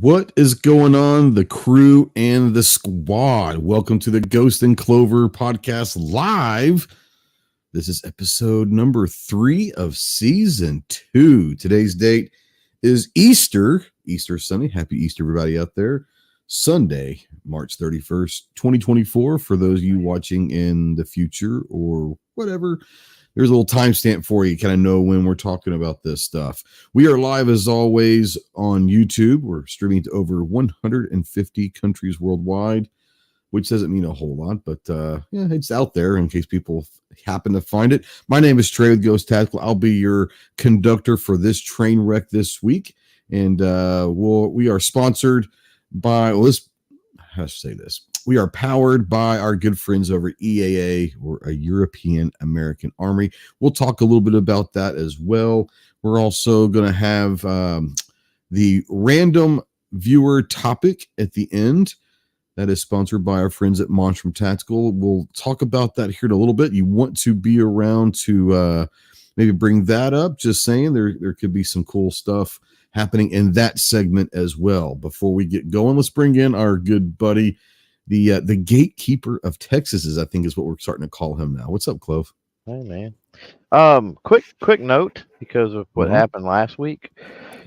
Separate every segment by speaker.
Speaker 1: What is going on, the crew and the squad? Welcome to the Ghost and Clover Podcast Live. This is episode number 3 of season 2. Today's date is Easter Sunday. Happy Easter, everybody out there. Sunday, March 31st, 2024. For those of you watching in the future or whatever, there's a little timestamp for you, kind of know when we're talking about this stuff. We are live as always on YouTube. We're streaming to over 150 countries worldwide, which doesn't mean a whole lot, but yeah, it's out there in case people happen to find it. My name is Trey with Ghost Tactical. I'll be your conductor for this train wreck this week, and we are sponsored by. How to say this? We are powered by our good friends over at EAA, or a European American Army. We'll talk a little bit about that as well. We're also going to have the random viewer topic at the end. That is sponsored by our friends at Monstrum Tactical. We'll talk about that here in a little bit. You want to be around to maybe bring that up. Just saying, there could be some cool stuff happening in that segment as well. Before we get going, let's bring in our good buddy, the gatekeeper of Texas, I think is what we're starting to call him now. What's up, Clove?
Speaker 2: Hey, man. Quick note, because of what happened last week.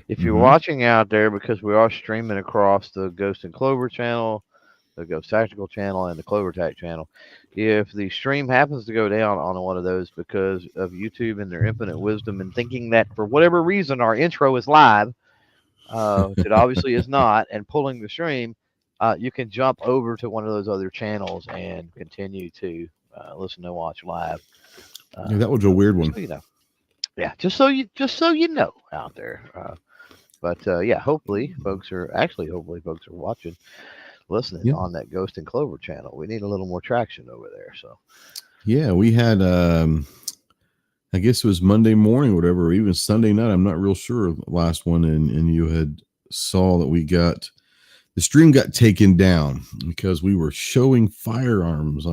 Speaker 2: If you're watching out there, because we are streaming across the Ghost and Clover channel, the Ghost Tactical channel, and the CloverTac channel, if the stream happens to go down on one of those because of YouTube and their infinite wisdom and thinking that for whatever reason our intro is live, which it obviously is not, and pulling the stream, you can jump over to one of those other channels and continue to listen and watch live.
Speaker 1: Yeah, that was a weird one.
Speaker 2: So you know. Yeah, just so you know out there. Yeah, hopefully folks are watching, listening on that Ghost and Clover channel. We need a little more traction over there. So
Speaker 1: yeah, we had I guess it was Monday morning, or whatever, or even Sunday night. I'm not real sure. Last one, and you had saw that the stream got taken down because we were showing firearms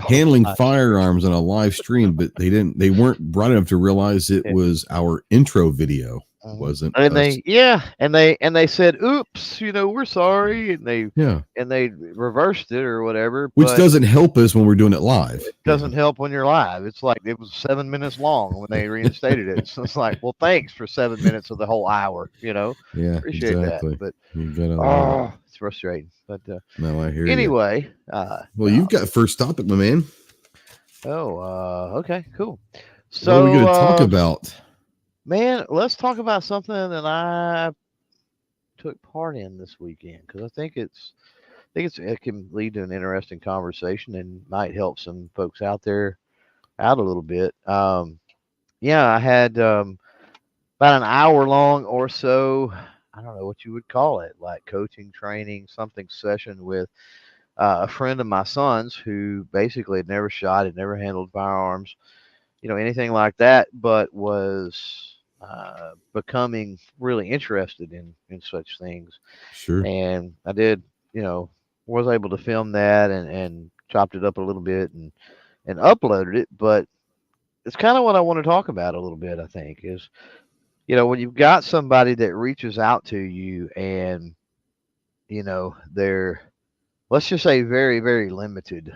Speaker 1: handling firearms on a live stream, but they weren't bright enough to realize it was our intro video. Wasn't
Speaker 2: and they said, oops, we're sorry, and they reversed it or whatever,
Speaker 1: which doesn't help us when we're doing it live.
Speaker 2: It doesn't help when you're live. It's like it was 7 minutes long when they reinstated it, so it's like, well, thanks for 7 minutes of the whole hour. Appreciate
Speaker 1: exactly.
Speaker 2: that, but it's frustrating, but
Speaker 1: no, I hear
Speaker 2: anyway
Speaker 1: you. You've got first topic, my man.
Speaker 2: Okay, cool. So
Speaker 1: what are we going to talk about?
Speaker 2: Man, let's talk about something that I took part in this weekend, because I think it can lead to an interesting conversation and might help some folks out there out a little bit. I had about an hour long or so, I don't know what you would call it, like coaching, training, something session with a friend of my son's who basically had never shot, had never handled firearms, anything like that, but was becoming really interested in such things.
Speaker 1: Sure.
Speaker 2: And I did, was able to film that and chopped it up a little bit and uploaded it. But it's kind of what I want to talk about a little bit, I think, is, when you've got somebody that reaches out to you and, they're, let's just say, very, very limited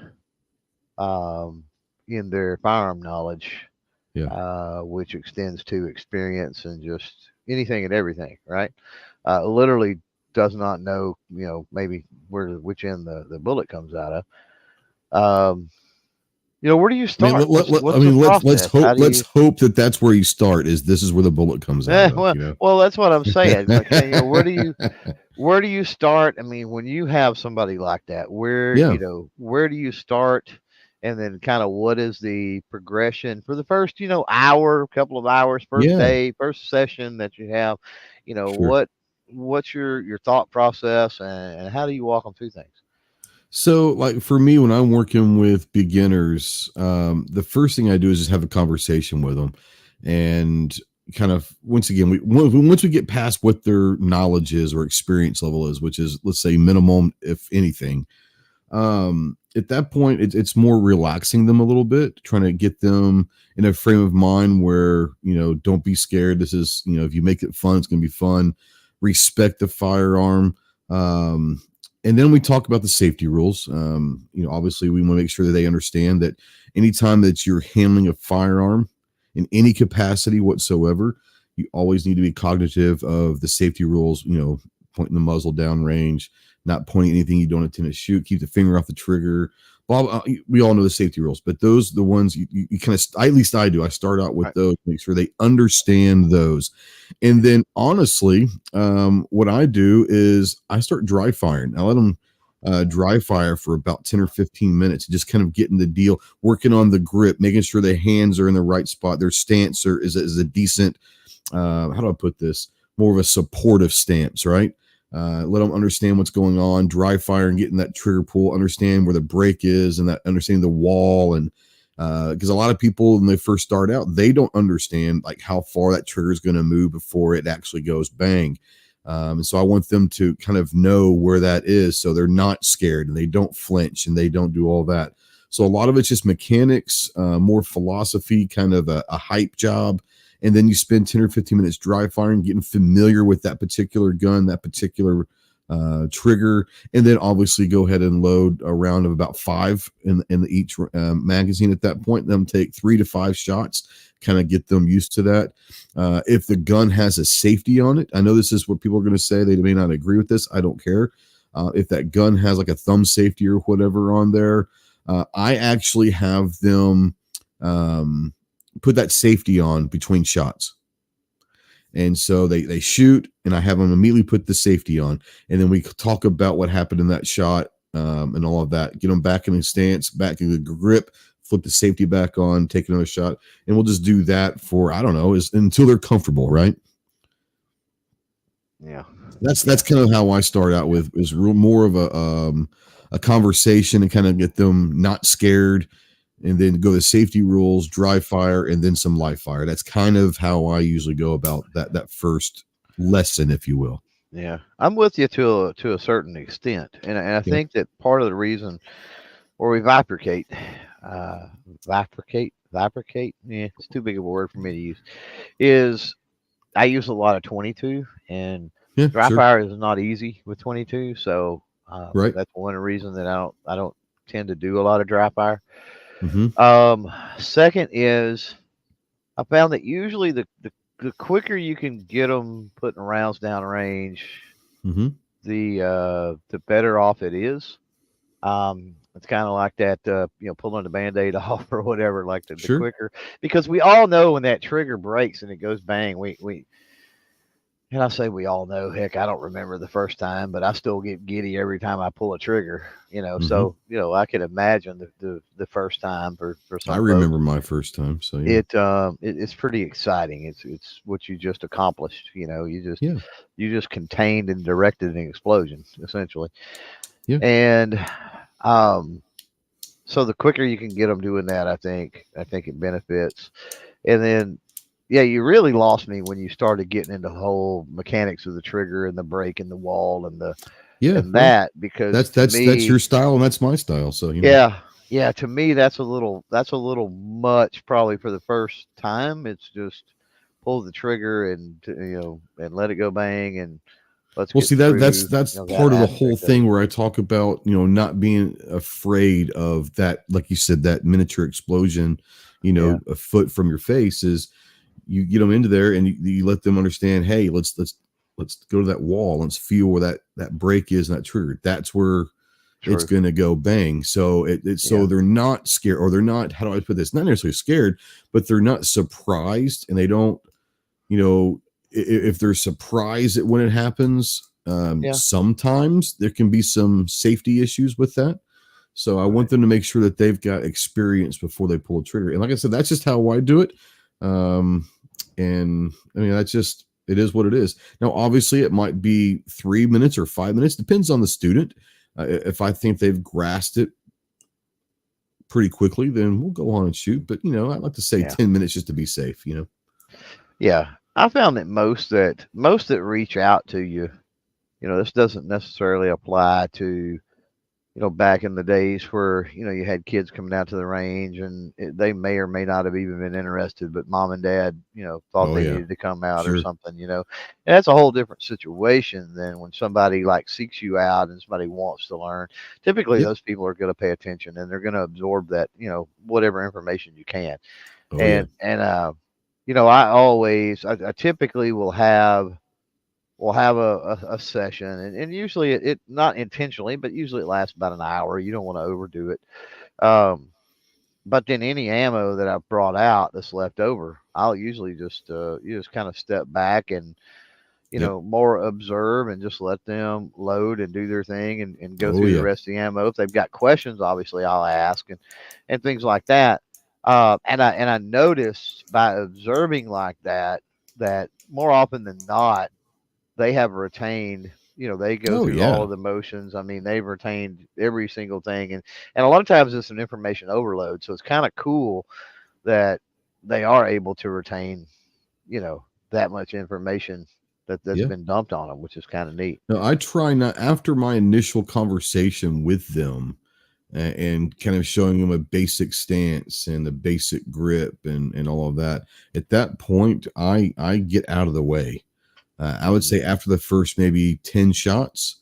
Speaker 2: in their firearm knowledge. Which extends to experience and just anything and everything, right? Literally does not know, maybe which end the bullet comes out of. Where do you start?
Speaker 1: Let's hope that that's where you start. This is where the bullet comes out.
Speaker 2: Well, that's what I'm saying. Like, where do you start? I mean, when you have somebody like that, where do you start? And then kind of what is the progression for the first, hour, couple of hours, first day, first session that you have, sure. What's your thought process and how do you walk them through things?
Speaker 1: So like for me, when I'm working with beginners, the first thing I do is just have a conversation with them and kind of, once again, once we get past what their knowledge is or experience level is, which is, let's say, minimum, if anything, at that point, it's more relaxing them a little bit, trying to get them in a frame of mind where, don't be scared. This is, if you make it fun, it's going to be fun. respect the firearm. And then we talk about the safety rules. Obviously we want to make sure that they understand that anytime that you're handling a firearm in any capacity whatsoever, you always need to be cognitive of the safety rules, pointing the muzzle down range, not pointing anything you don't intend to shoot, keep the finger off the trigger. We all know the safety rules, but those the ones you kind of, at least I do. I start out with those, make sure they understand those. And then honestly, what I do is I start dry firing. I let them dry fire for about 10 or 15 minutes, just kind of getting the deal, working on the grip, making sure their hands are in the right spot. Their stance is a decent, how do I put this? More of a supportive stance, right? Let them understand what's going on, dry fire and getting that trigger pull, understand where the break is and that understanding the wall. And because a lot of people, when they first start out, they don't understand like how far that trigger is going to move before it actually goes bang. And so I want them to kind of know where that is, so they're not scared and they don't flinch and they don't do all that. So a lot of it's just mechanics, more philosophy, kind of a hype job. And then you spend 10 or 15 minutes dry firing, getting familiar with that particular gun, that particular trigger. And then obviously go ahead and load a round of about 5 in each magazine at that point. Them take 3 to 5 shots, kind of get them used to that. If the gun has a safety on it, I know this is what people are going to say. They may not agree with this. I don't care. If that gun has like a thumb safety or whatever on there, I actually have them put that safety on between shots. And so they shoot and I have them immediately put the safety on. And then we talk about what happened in that shot and all of that, get them back in the stance, back in the grip, flip the safety back on, take another shot. And we'll just do that for, I don't know, until they're comfortable. Right.
Speaker 2: Yeah.
Speaker 1: That's kind of how I start out with, is more of a conversation and kind of get them not scared, and then go to safety rules, dry fire, and then some live fire. That's kind of how I usually go about that first lesson, if you will.
Speaker 2: Yeah, I'm with you to a certain extent, and I think that part of the reason, or we bifurcate, yeah, it's too big of a word for me to use, is I use a lot of 22, and dry fire is not easy with 22, so that's one reason that I don't tend to do a lot of dry fire. Mm-hmm. Second is I found that usually the quicker you can get them putting rounds down range, mm-hmm, the better off it is. It's kind of like that, pulling the Band-Aid off or whatever, like the quicker, because we all know when that trigger breaks and it goes bang, and I say we all know, heck, I don't remember the first time, but I still get giddy every time I pull a trigger, mm-hmm, so, I can imagine the first time for some
Speaker 1: I remember my first time. So yeah.
Speaker 2: It's pretty exciting. It's what you just accomplished. You just contained and directed an explosion essentially. Yeah. And, so the quicker you can get them doing that, I think it benefits. And then, yeah, you really lost me when you started getting into the whole mechanics of the trigger and the brake and the wall and that, because
Speaker 1: that's your style and that's my style. So
Speaker 2: yeah, to me that's a little much probably for the first time. It's just pull the trigger and and let it go bang and let's
Speaker 1: see that's part of the whole thing where I talk about not being afraid of that, like you said, that miniature explosion a foot from your face. Is you get them into there and you let them understand, hey, let's go to that wall. Let's feel where that break is and that trigger. That's where it's going to go bang. So so they're not scared, or they're not, how do I put this? Not necessarily scared, but they're not surprised, and they don't, if they're surprised at when it happens, sometimes there can be some safety issues with that. So I want them to make sure that they've got experience before they pull a trigger. And like I said, that's just how I do it. And I mean, that's just, it is what it is. Now, obviously it might be 3 minutes or 5 minutes, depends on the student. If I think they've grasped it pretty quickly, then we'll go on and shoot. But, I'd like to say 10 minutes just to be safe,
Speaker 2: Yeah. I found that most that reach out to you, this doesn't necessarily apply to back in the days where, you had kids coming out to the range and they may or may not have even been interested, but mom and dad, thought
Speaker 1: Oh
Speaker 2: they
Speaker 1: yeah,
Speaker 2: needed to come out or
Speaker 1: sure.
Speaker 2: something. And that's a whole different situation than when somebody like seeks you out and somebody wants to learn. Typically,
Speaker 1: Yep.
Speaker 2: those people are going to pay attention and they're going to absorb that, whatever information you can.
Speaker 1: Oh yeah.
Speaker 2: I typically will have a session, and usually it not intentionally, but usually it lasts about an hour. You don't want to overdo it. Um, but then any ammo that I've brought out that's left over, I'll usually just you just kind of step back and
Speaker 1: Yep.
Speaker 2: more observe and just let them load and do their thing and go
Speaker 1: Oh
Speaker 2: through the
Speaker 1: yeah.
Speaker 2: rest of the ammo. If they've got questions, obviously I'll ask and things like that. And I noticed by observing like that more often than not they have retained, they go
Speaker 1: Oh
Speaker 2: through all
Speaker 1: yeah.
Speaker 2: of the motions. I mean, they've retained every single thing. And a lot of times it's an information overload. So it's kind of cool that they are able to retain, that much information that's
Speaker 1: Yeah.
Speaker 2: been dumped on them, which is kind of neat.
Speaker 1: No, I try not after my initial conversation with them and kind of showing them a basic stance and the basic grip and all of that. At that point, I get out of the way. I would
Speaker 2: Mhm.
Speaker 1: say after the first maybe 10 shots,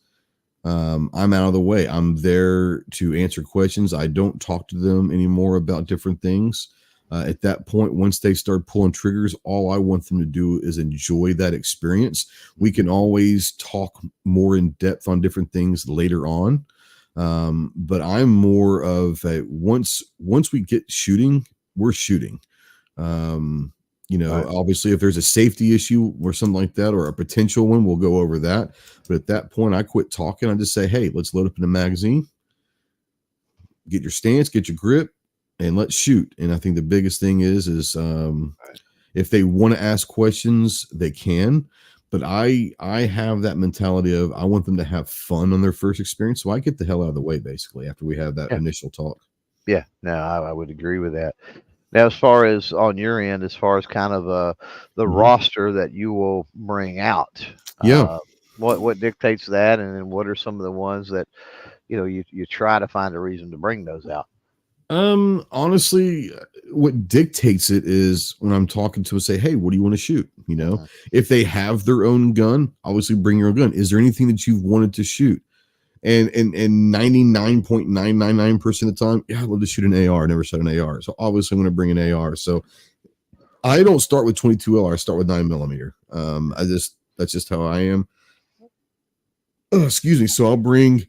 Speaker 1: I'm out of the way. I'm there to answer questions. I don't talk to them anymore about different things. At that point, once they start pulling triggers, all I want them to do is enjoy that experience. We can
Speaker 2: Mhm.
Speaker 1: always talk more in depth on different things later on. But I'm more of a once we get shooting, we're shooting. Um,
Speaker 2: Right.
Speaker 1: Obviously, if there's a safety issue or something like that, or a potential one, we'll go over that. But at that point, I quit talking. I just say, hey, let's load up in the magazine, get your stance, get your grip, and let's shoot. And I think the biggest thing is if they want to ask questions, they can. But I have that mentality of I want them to have fun on their first experience. So I get the hell out of the way basically after we have that
Speaker 2: Yeah.
Speaker 1: initial talk.
Speaker 2: Yeah. No, I would agree with that. Now, as far as on your end, as far as kind of the
Speaker 1: Mhm.
Speaker 2: roster that you will bring out,
Speaker 1: Yeah.
Speaker 2: uh, what dictates that, and then what are some of the ones that you try to find a reason to bring those out?
Speaker 1: Honestly, what dictates it is when I'm talking to them, say, hey, what do you want to shoot?
Speaker 2: Hmm.
Speaker 1: If they have their own gun, obviously bring your own gun. Is there anything that you've wanted to shoot? And 99.999% of the time, yeah, I love to shoot an AR. I never shot an AR. So obviously I'm going to bring an AR. So I don't start with 22 LR, I start with 9mm. That's just how I am. Oh, excuse me. So I'll bring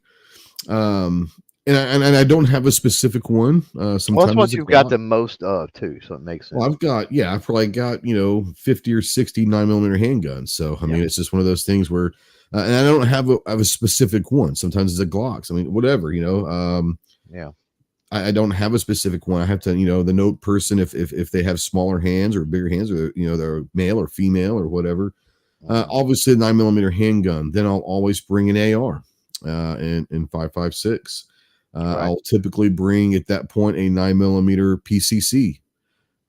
Speaker 1: and I don't have a specific one.
Speaker 2: Well, that's
Speaker 1: Sometimes
Speaker 2: what
Speaker 1: it's a
Speaker 2: you've got
Speaker 1: Glock.
Speaker 2: the most of too, so it makes
Speaker 1: Well,
Speaker 2: sense.
Speaker 1: I've probably got, 50 or 60 9mm handguns. So, I
Speaker 2: Yeah.
Speaker 1: mean, it's just one of those things where, and I don't have a specific one. Sometimes it's a Glocks. I mean, whatever.
Speaker 2: Yeah.
Speaker 1: I don't have a specific one. I have to, the note person, if they have smaller hands or bigger hands or, they're male or female or whatever.
Speaker 2: Hmm.
Speaker 1: Obviously, a 9mm handgun. Then I'll always bring an AR and 5.56.
Speaker 2: Right.
Speaker 1: I'll typically bring at that point a 9mm PCC.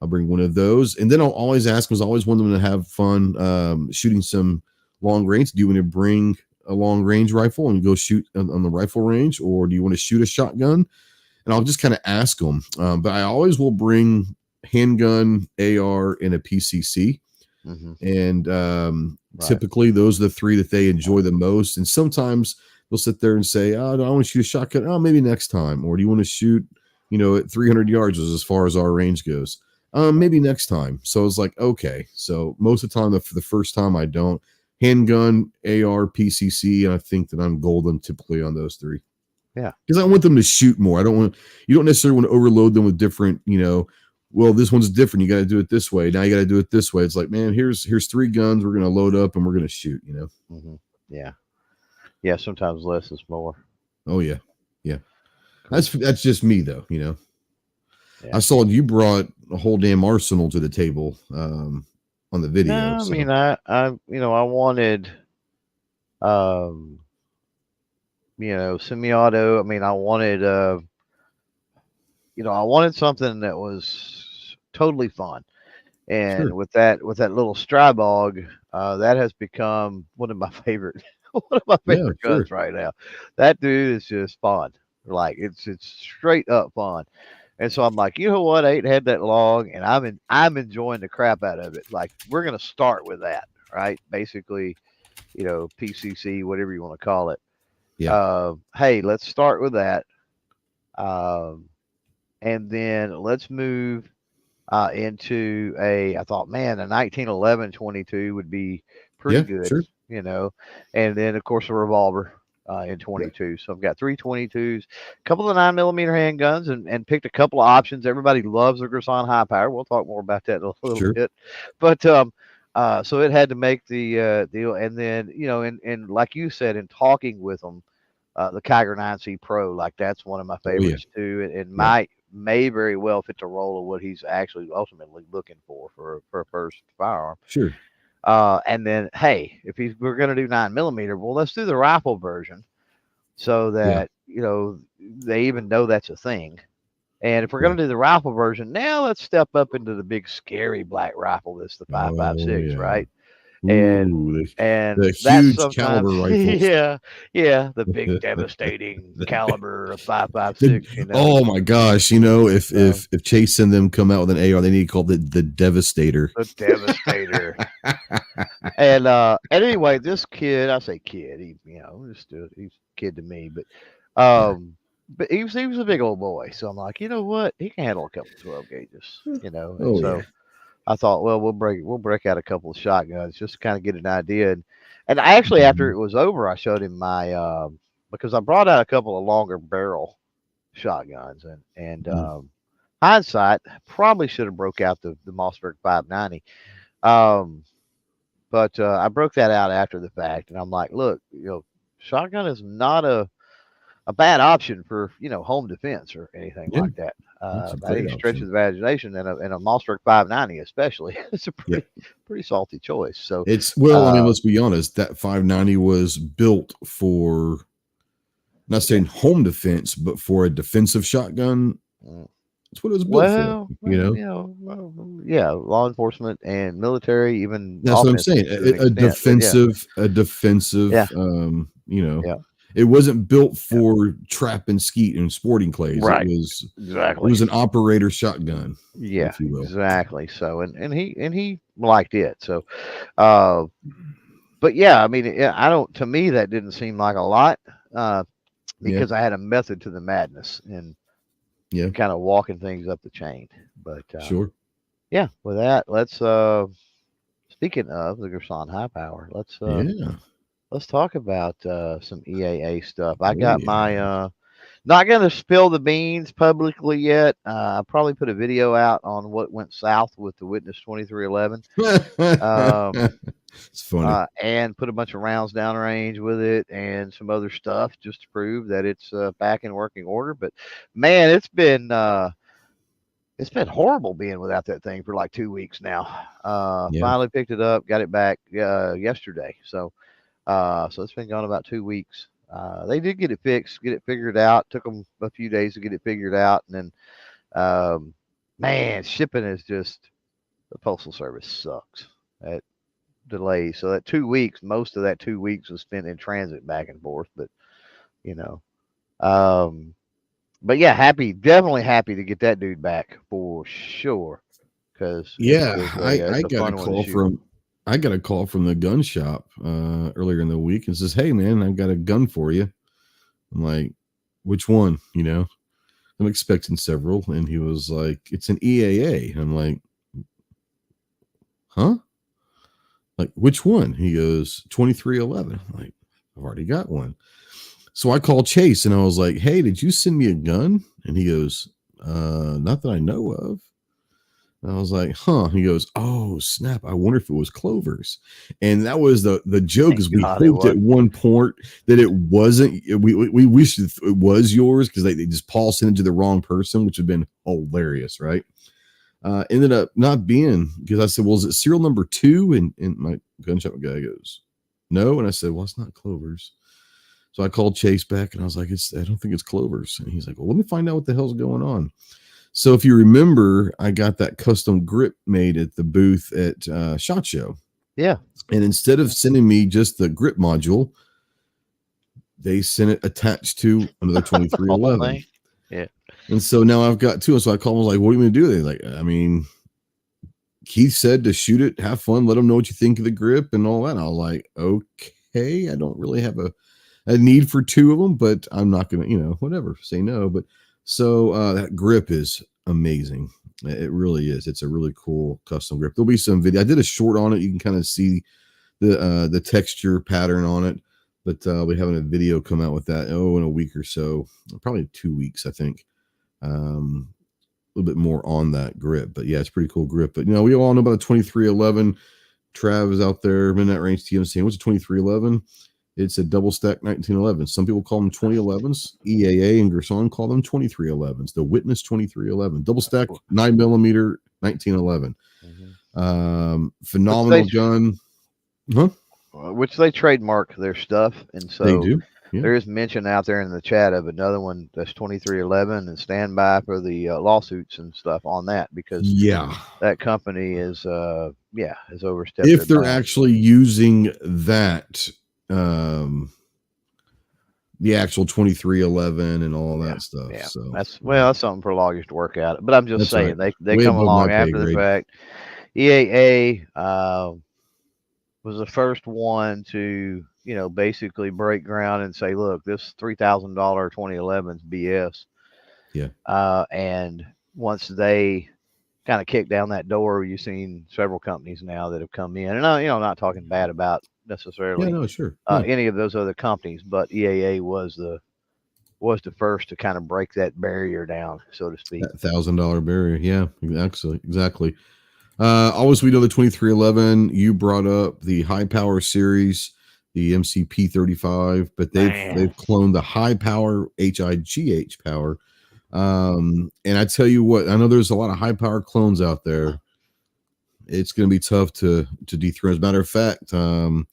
Speaker 1: I'll bring one of those, and then I'll always ask because I always want them to have fun shooting some long range. Do you want to bring a long range rifle and go shoot on the rifle range, or do you want to shoot a shotgun? And I'll just kind of ask them. But I always will bring handgun, AR, and a PCC.
Speaker 2: Hmm.
Speaker 1: And
Speaker 2: Right.
Speaker 1: typically those are the three that they enjoy the most. And sometimes they'll sit there and say, oh, I want to shoot a shotgun. Oh, maybe next time. Or do you want to shoot, at 300 yards as far as our range goes? Maybe next time. So it's like, okay. So most of the time, for the first time, I don't. Handgun, AR, PCC, and I think that I'm golden typically on those three.
Speaker 2: Yeah.
Speaker 1: Because I want them to shoot more. You don't necessarily want to overload them with different, well, this one's different. You got to do it this way. Now you got to do it this way. It's like, man, here's three guns. We're going to load up and we're going to shoot.
Speaker 2: Hmm. Yeah. Yeah. Sometimes less is more.
Speaker 1: Oh, yeah. Yeah.
Speaker 2: Cool.
Speaker 1: That's just me, though. I
Speaker 2: Yeah.
Speaker 1: saw you brought a whole damn arsenal to the table on the video.
Speaker 2: No, I
Speaker 1: So,
Speaker 2: mean, I wanted, um, semi-auto. I mean, I wanted something that was totally fun. And
Speaker 1: sure.
Speaker 2: with that little Strybog, that has become one of my favorite one of my
Speaker 1: Yeah,
Speaker 2: favorite
Speaker 1: sure.
Speaker 2: guns right now. That dude is just fun. Like it's straight up fun. And so I'm like, you know what? I ain't had that long, and I'm enjoying the crap out of it. Like we're gonna start with that, right? Basically, PCC, whatever you want to call it.
Speaker 1: Yeah.
Speaker 2: Hey, let's start with that, and then let's move into I thought, man, a 1911 22 would be pretty
Speaker 1: Yeah.
Speaker 2: good,
Speaker 1: Sure.
Speaker 2: and then of course a revolver in 22. So I've got 322s, a couple of 9mm handguns, and picked a couple of options. Everybody loves the Grisan high power. We'll talk more about that in a little
Speaker 1: Sure.
Speaker 2: bit, but so it had to make the deal, and then and like you said, in talking with them, the Kiger 9C Pro, like that's one of my
Speaker 1: Oh yeah.
Speaker 2: favorites too, and
Speaker 1: Yeah.
Speaker 2: may very well fit the role of what he's actually ultimately looking for a first firearm.
Speaker 1: Sure.
Speaker 2: And then, hey, if we're going to do 9mm, well, let's do the rifle version so
Speaker 1: Yeah.
Speaker 2: that they even know that's a thing. And if we're
Speaker 1: Yeah.
Speaker 2: going to do the rifle version, now let's step up into the big scary black rifle. That's the
Speaker 1: Oh
Speaker 2: 5.56,
Speaker 1: yeah.
Speaker 2: right? And
Speaker 1: Ooh,
Speaker 2: and
Speaker 1: the
Speaker 2: that's
Speaker 1: huge
Speaker 2: sometimes
Speaker 1: caliber rifles.
Speaker 2: yeah, the big devastating caliber of 5.56.
Speaker 1: Oh my gosh! If
Speaker 2: So,
Speaker 1: if Chase and them come out with an AR, they need to call it the Devastator.
Speaker 2: the Devastator. And anyway, this kid, I say kid, he's a kid to me,
Speaker 1: Yeah.
Speaker 2: but he was a big old boy. So I'm like, you know what? He can handle a couple of 12 gauges, and
Speaker 1: Oh
Speaker 2: so
Speaker 1: yeah.
Speaker 2: I thought, well, we'll break out a couple of shotguns just to kind of get an idea. And actually, after
Speaker 1: Mhm.
Speaker 2: it was over, I showed him my because I brought out a couple of longer barrel shotguns, and
Speaker 1: Mhm.
Speaker 2: hindsight, probably should have broke out the Mossberg 590. Um, but I broke that out after the fact, and I'm like, look, shotgun is not a bad option for home defense or anything
Speaker 1: Yeah,
Speaker 2: like that.
Speaker 1: that's a
Speaker 2: By
Speaker 1: great
Speaker 2: any stretch
Speaker 1: option.
Speaker 2: of the imagination, and a Mossberg 590 especially, it's a
Speaker 1: Yeah,
Speaker 2: pretty salty choice. So,
Speaker 1: it's well. I mean,
Speaker 2: uh,
Speaker 1: let's be honest. That 590 was built for not
Speaker 2: yeah.
Speaker 1: saying home defense, but for a defensive shotgun.
Speaker 2: Mm.
Speaker 1: That's what it was built for.
Speaker 2: Well, yeah, law enforcement and military, even
Speaker 1: That's what I'm
Speaker 2: offensive
Speaker 1: saying.
Speaker 2: to an
Speaker 1: A
Speaker 2: extent. But yeah,
Speaker 1: defensive, a
Speaker 2: yeah,
Speaker 1: defensive.
Speaker 2: yeah,
Speaker 1: It wasn't built
Speaker 2: yeah.
Speaker 1: for trap and skeet and sporting clays. It
Speaker 2: Right,
Speaker 1: was it
Speaker 2: exactly.
Speaker 1: was an operator shotgun,
Speaker 2: Yeah,
Speaker 1: if you will.
Speaker 2: exactly. So, and he liked it. So, uh, but yeah, I mean, yeah, I don't. To me, that didn't seem like a lot, uh,
Speaker 1: Yeah,
Speaker 2: because I had a method to the madness and
Speaker 1: yeah,
Speaker 2: kind of walking things up the chain. But
Speaker 1: sure.
Speaker 2: yeah, with that, let's. Speaking of the Gerson High Power,
Speaker 1: Yeah.
Speaker 2: let's talk about some EAA stuff. I
Speaker 1: Oh
Speaker 2: got
Speaker 1: yeah.
Speaker 2: my not going to spill the beans publicly yet. I probably put a video out on what went south with the Witness 2311.
Speaker 1: It's funny.
Speaker 2: And put a bunch of rounds downrange with it and some other stuff just to prove that it's back in working order. But man, it's been horrible being without that thing for like 2 weeks now.
Speaker 1: Yeah.
Speaker 2: Finally picked it up, got it back yesterday. So it's been gone about 2 weeks. They did get it fixed, get it figured out. Took them a few days to get it figured out, and then man, shipping is just the postal service sucks at delays. So that 2 weeks, most of that 2 weeks was spent in transit back and forth. But you know, um, but yeah, definitely happy to get that dude back for sure because
Speaker 1: Yeah, I
Speaker 2: it's a
Speaker 1: got a
Speaker 2: fun one to
Speaker 1: call
Speaker 2: shoot.
Speaker 1: from the gun shop earlier in the week and says, "Hey man, I've got a gun for you." I'm like, "Which one?" I'm expecting several, and he was like, "It's an EAA." I'm like, "Huh? Like which one?" He goes, 2311. I'm like, "I've already got one." So I called Chase and I was like, "Hey, did you send me a gun?" And he goes, "Not that I know of." And I was like, "Huh." He goes, "Oh snap! I wonder if it was Clover's." And that was the joke,
Speaker 2: Thank
Speaker 1: is we
Speaker 2: God it
Speaker 1: hoped at
Speaker 2: was.
Speaker 1: one point that it wasn't. We wished it was yours because they just Paul sent it to the wrong person, which would have been hilarious, right? Ended up not being, because I said, "Well, is it serial number 2?" And my gun shop guy goes, "No." And I said, "Well, it's not Clover's." So I called Chase back and I was like, I don't think it's Clover's. And he's like, "Well, let me find out what the hell's going on." So if you remember, I got that custom grip made at the booth at SHOT Show.
Speaker 2: Yeah.
Speaker 1: And instead of sending me just the grip module, they sent it attached to another 2311.
Speaker 2: Yeah.
Speaker 1: And so now I've got two. So I called them, I was like, what are you going to do? They're like, I mean, Keith said to shoot it, have fun, let them know what you think of the grip and all that. And I was like, okay, I don't really have a need for two of them, but I'm not going to, whatever, say no. But so that grip is amazing. It really is. It's a really cool custom grip. There'll be some video. I did a short on it. You can kind of see the texture pattern on it, but I'll be having a video come out with that in a week or so, probably 2 weeks, I think. A little bit more on that grip, but yeah, it's pretty cool grip. But we all know about the 2311. Trav is out there, Midnight Range TM saying, what's a 2311? It's a double stack 1911. Some people call them 2011s. EAA and Gerson call them 2311s. The Witness 2311, double stack 9mm 1911. Phenomenal gun. Huh?
Speaker 2: Which they trademark their stuff, and so
Speaker 1: they do. Yeah.
Speaker 2: There is mention out there in the chat of another one that's 2311, and stand by for the lawsuits and stuff on that, because that company is has overstepped.
Speaker 1: If they're actually using that, the actual 2311 and all that stuff.
Speaker 2: Yeah,
Speaker 1: so
Speaker 2: that's something for lawyers to work out. But I'm just saying, right. they come along after the fact. EAA was the first one to basically break ground and say, look, this $3,000 2011 is BS.
Speaker 1: Yeah.
Speaker 2: And once they kind of kicked down that door, you've seen several companies now that have come in, and I'm not talking bad about necessarily any of those other companies, but EAA was the first to kind of break that barrier down, so to speak.
Speaker 1: That $1,000 barrier. Yeah, exactly. Always, we know the 2311. You brought up the high power series, the MCP35, but they've cloned the high power HIGH power. And I tell you what, I know there's a lot of high power clones out there. It's going to be tough to dethrone. As a matter of fact, one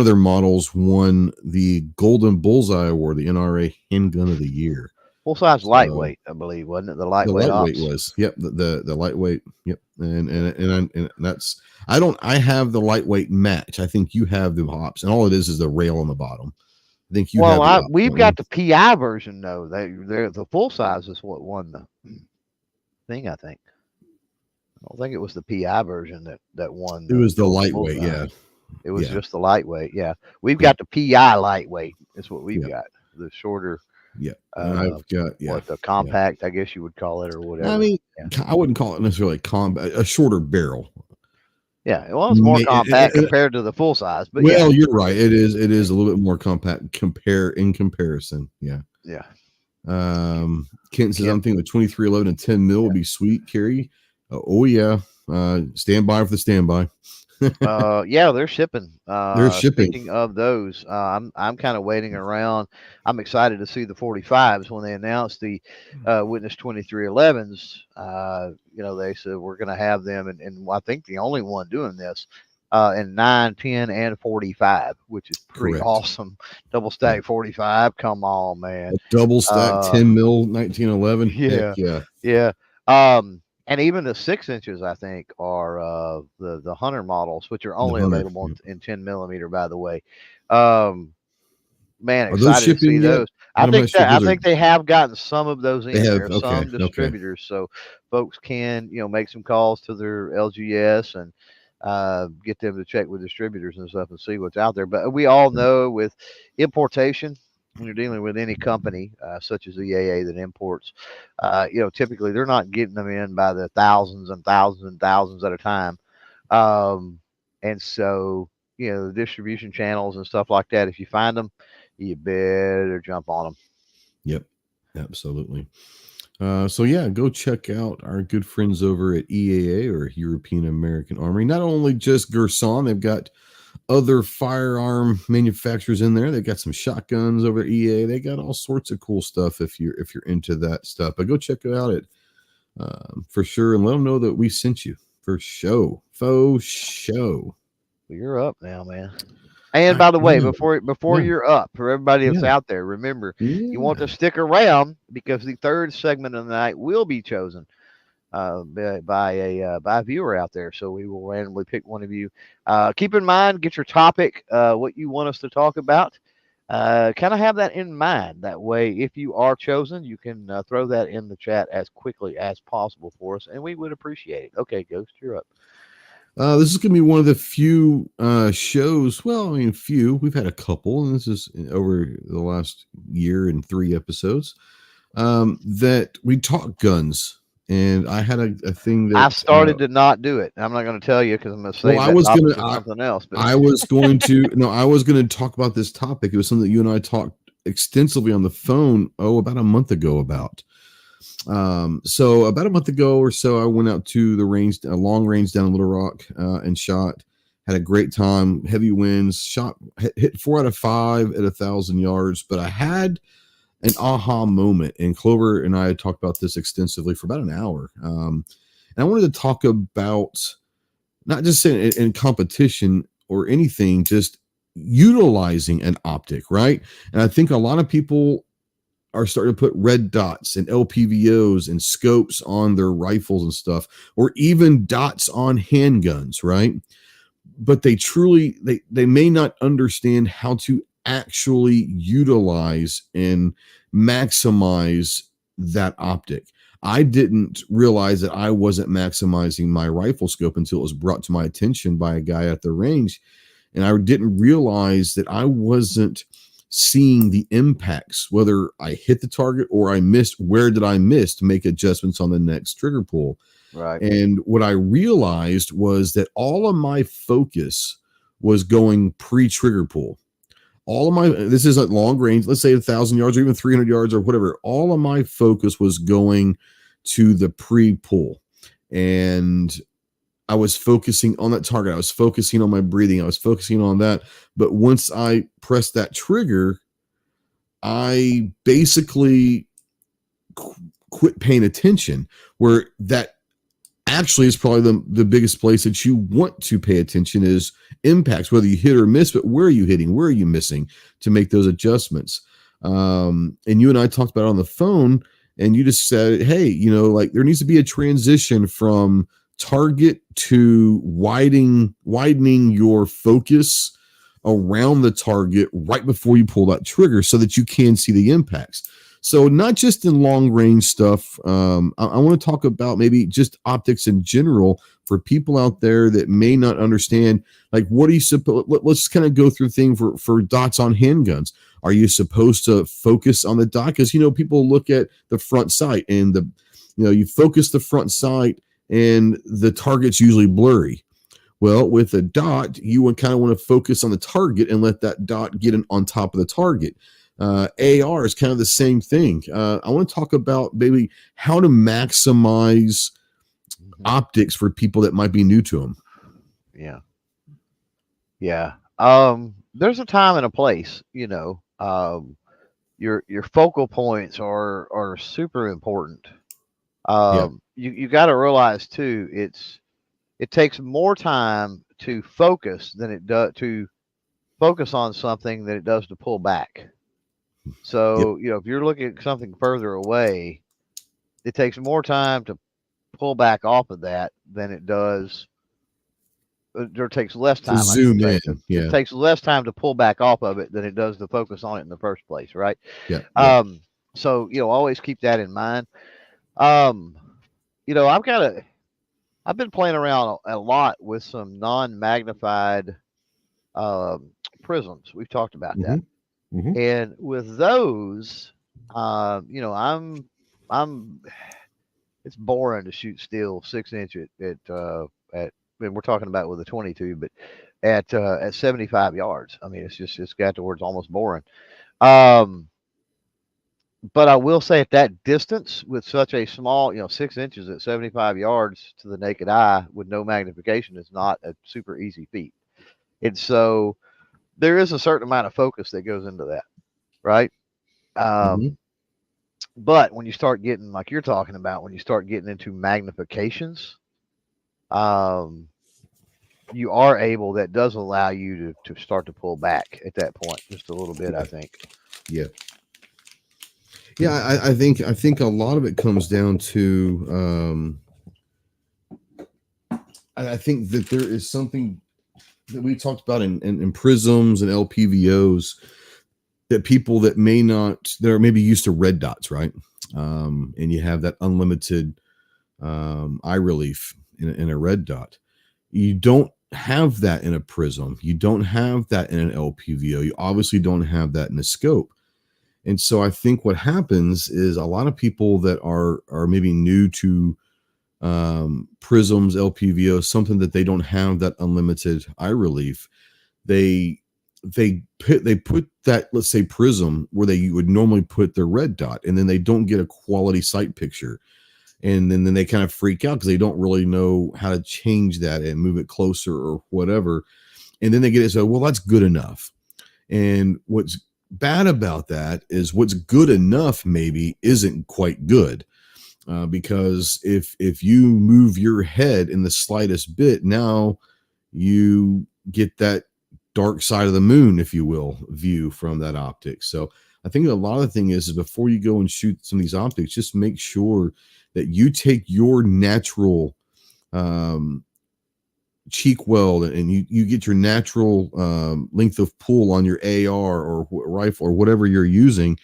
Speaker 1: of their models won the Golden Bullseye Award, the NRA Handgun of the Year.
Speaker 2: Full size lightweight, I believe, wasn't it? The lightweight
Speaker 1: was. Yep, the lightweight. Yep, and that's I have the lightweight match. I think you have the hops, and all it is the rail on the bottom. I think you. Well,
Speaker 2: we've got the PI version though. They're the full size is what won the thing. I think. I don't think it was the PI version that won.
Speaker 1: It was the lightweight, yeah.
Speaker 2: It was just the lightweight, yeah. We've got the PI lightweight. That's what we've got. The shorter.
Speaker 1: Yeah, and I've got
Speaker 2: what the compact, I guess you would call it, or whatever.
Speaker 1: I mean, I wouldn't call it necessarily a shorter barrel.
Speaker 2: Yeah, well, it's more compact compared to the full size. But
Speaker 1: you're right. It is a little bit more compact in comparison. Yeah.
Speaker 2: Yeah.
Speaker 1: Kenton says, I'm thinking the 2311 and 10 mil would be sweet, Carrie. Oh yeah. Stand by for the standby.
Speaker 2: They're shipping.
Speaker 1: They're shipping.
Speaker 2: Speaking of those, I'm kind of waiting around. I'm excited to see the 45s when they announced the Witness 2311s. They said we're going to have them, and I think the only one doing this in 9, 10, and 45, which is pretty awesome. Double stack 45. Come on, man.
Speaker 1: A double stack 10 mil 1911.
Speaker 2: Yeah. And even the 6 inches, I think, are the Hunter models, which are only available in 10 millimeter, by the way. Man, excited to see those. I think they have gotten some of those in there, some distributors, so folks can make some calls to their LGS and get them to check with distributors and stuff and see what's out there. But we all know with importation, when you're dealing with any company such as EAA that imports, typically they're not getting them in by the thousands and thousands and thousands at a time. And so, the distribution channels and stuff like that, if you find them, you better jump on them.
Speaker 1: Yep, absolutely. Go check out our good friends over at EAA, or European American Armory. Not only just Gerson, they've got other firearm manufacturers in there. They've got some shotguns over at EA. They got all sorts of cool stuff if you're into that stuff. But go check it out for sure, and let them know that we sent you for show. Faux show.
Speaker 2: You're up now, man. And by the way, before you're up, for everybody that's out there, remember you want to stick around, because the third segment of the night will be chosen by a viewer out there. So we will randomly pick one of you. Keep in mind, get your topic, what you want us to talk about. kind of have that in mind. That way, if you are chosen, you can throw that in the chat as quickly as possible for us, and we would appreciate it. Okay, Ghost, you're up.
Speaker 1: This is going to be one of the few shows. Well, I mean, few. We've had a couple, and this is over the last year and 3 episodes that we talk guns. And I had a thing that
Speaker 2: I started to not do it. I'm not going to tell you because I'm going to save
Speaker 1: well,
Speaker 2: that topic for something else. But
Speaker 1: I was going to no, I was going to talk about this topic. It was something that you and I talked extensively on the phone. About a month ago about. So about a month ago or so, I went out to the range, a long range down in Little Rock, and shot. Had a great time. Heavy winds. Shot hit 4 out of 5 at 1,000 yards. But I had an aha moment, and Clover and I had talked about this extensively for about an hour. And I wanted to talk about not just in competition or anything, just utilizing an optic, right? And I think a lot of people are starting to put red dots and LPVOs and scopes on their rifles and stuff, or even dots on handguns, right? But they may not understand how to actually utilize and maximize that optic. I didn't realize that I wasn't maximizing my rifle scope until it was brought to my attention by a guy at the range. And I didn't realize that I wasn't seeing the impacts, whether I hit the target or I missed. Where did I miss to make adjustments on the next trigger pull?
Speaker 2: right.
Speaker 1: And what I realized was that all of my focus was going pre-trigger pull. All of my, this is at long range, let's say 1,000 yards or even 300 yards or whatever. All of my focus was going to the pre-pull. And I was focusing on that target. I was focusing on my breathing. I was focusing on that. But once I pressed that trigger, I basically quit paying attention, where that actually is probably the biggest place that you want to pay attention is impacts, whether you hit or miss, but where are you hitting? Where are you missing to make those adjustments? And you and I talked about it on the phone, and you just said, hey, like there needs to be a transition from target to widening your focus around the target right before you pull that trigger so that you can see the impacts. So not just in long range stuff. I want to talk about maybe just optics in general for people out there that may not understand, like, what are you supposed, let's kind of go through thing for dots on handguns. Are you supposed to focus on the dot? Because, people look at the front sight and you focus the front sight and the target's usually blurry. Well, with a dot, you would kind of want to focus on the target and let that dot get on top of the target. AR is kind of the same thing. I want to talk about maybe how to maximize optics for people that might be new to them.
Speaker 2: Yeah. There's a time and a place, your focal points are super important. You got to realize too, it takes more time to focus than it does to focus on something than it does to pull back. So, if you're looking at something further away, it takes more time to pull back off of that than it does. It takes less time
Speaker 1: to zoom in.
Speaker 2: It takes less time to pull back off of it than it does to focus on it in the first place, right? So, always keep that in mind. I've been playing around a lot with some non-magnified prisms. We've talked about that.
Speaker 1: Mm-hmm.
Speaker 2: And with those, it's boring to shoot still 6-inch at and we're talking about with a 22, but at 75 yards. I mean, it's got towards almost boring. But I will say at that distance with such a small, 6 inches at 75 yards to the naked eye with no magnification is not a super easy feat. And so there is a certain amount of focus that goes into that, right? But when you start getting, like you're talking about, when you start getting into magnifications, you are able, that does allow you to start to pull back at that point just a little bit, I think.
Speaker 1: I think a lot of it comes down to I think that there is something that we talked about in prisms and LPVOs that people that may not, that are maybe used to red dots, right? And you have that unlimited eye relief in a red dot. You don't have that in a prism. You don't have that in an LPVO. You obviously don't have that in a scope. And so I think what happens is a lot of people that are maybe new to prisms, LPVO, something that they don't have that unlimited eye relief, they put that, let's say, prism where they would normally put their red dot, and then they don't get a quality sight picture. And then they kind of freak out because they don't really know how to change that and move it closer or whatever. And then they get it. So, well, that's good enough. And what's bad about that is what's good enough maybe isn't quite good. Because if you move your head in the slightest bit, now you get that dark side of the moon, if you will, view from that optic. So I think a lot of the thing is before you go and shoot some of these optics, just make sure that you take your natural cheek weld and you get your natural length of pull on your AR or rifle or whatever you're using,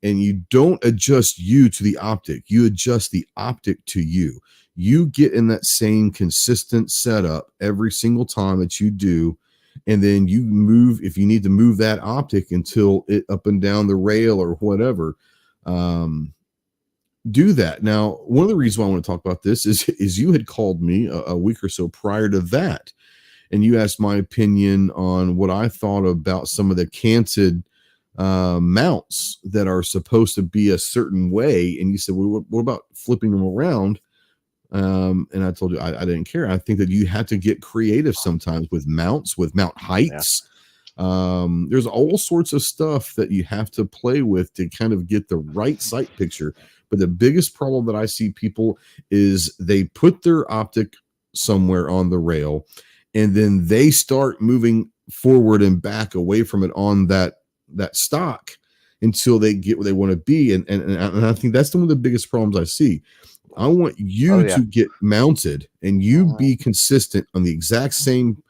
Speaker 1: and you don't adjust you to the optic. You adjust the optic to you. You get in that same consistent setup every single time that you do. And then you move, if you need to move that optic until it up and down the rail or whatever, do that. Now, one of the reasons why I want to talk about this is you had called me a week or so prior to that, and you asked my opinion on what I thought about some of the canted mounts that are supposed to be a certain way. And you said, well, what about flipping them around? And I told you I didn't care. I think that you have to get creative sometimes with mounts, with mount heights. Yeah. There's all sorts of stuff that you have to play with to kind of get the right sight picture. But the biggest problem that I see people is they put their optic somewhere on the rail, and then they start moving forward and back away from it on that stock until they get where they want to be. And I think that's one of the biggest problems I see. I want you to get mounted and you be consistent on the exact same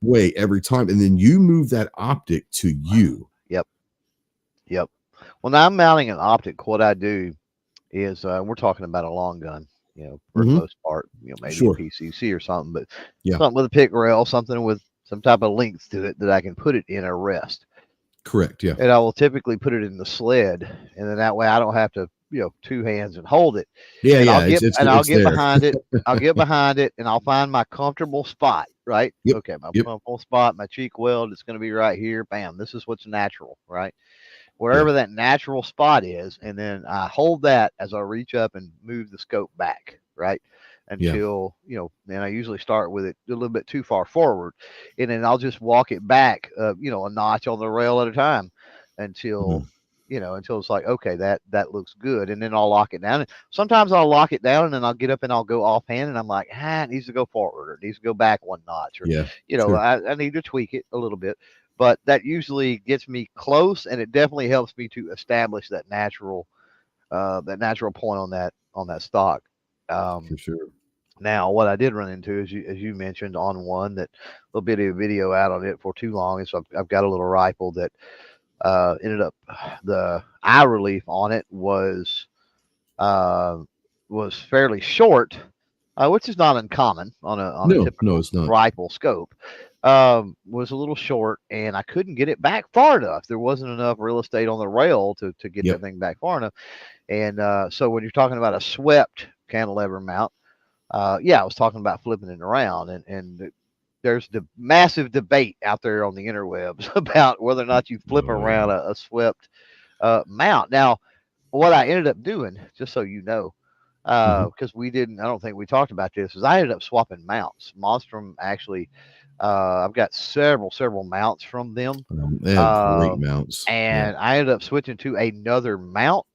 Speaker 1: way every time. And then you move that optic to you.
Speaker 2: Yep. When I'm mounting an optic, what I do is we're talking about a long gun, for the most part, maybe a PCC or something, but something with a pick rail, something with some type of length to it that I can put it in a rest.
Speaker 1: Correct. Yeah.
Speaker 2: And I will typically put it in the sled, and then that way I don't have to, two hands and hold it.
Speaker 1: Yeah.
Speaker 2: And
Speaker 1: Yeah.
Speaker 2: I'll get behind it. I'll get behind it, and I'll find my comfortable spot. Right.
Speaker 1: Yep.
Speaker 2: Okay. My comfortable spot, my cheek weld, it's going to be right here. Bam. This is what's natural. Right. Wherever that natural spot is, and then I hold that as I reach up and move the scope back. Right. Until, and I usually start with it a little bit too far forward, and then I'll just walk it back, a notch on the rail at a time until, until it's like, okay, that looks good. And then I'll lock it down. And sometimes I'll lock it down and then I'll get up and I'll go offhand and I'm like, it needs to go forward or it needs to go back one notch or, I need to tweak it a little bit, but that usually gets me close, and it definitely helps me to establish that natural point on that stock.
Speaker 1: For sure.
Speaker 2: Now, what I did run into, as you mentioned, on one that a little bit of video out on it for too long, is I've got a little rifle that ended up, the eye relief on it was fairly short, which is not uncommon on a typical rifle scope. Was a little short, and I couldn't get it back far enough. There wasn't enough real estate on the rail to get that thing back far enough. And so when you're talking about a swept cantilever mount, I was talking about flipping it around, and there's the massive debate out there on the interwebs about whether or not you flip around a swept mount. Now, what I ended up doing, just so you know, because I don't think we talked about this, is I ended up swapping mounts. Monstrum actually, I've got several mounts from them.
Speaker 1: They have great mounts.
Speaker 2: And I ended up switching to another mount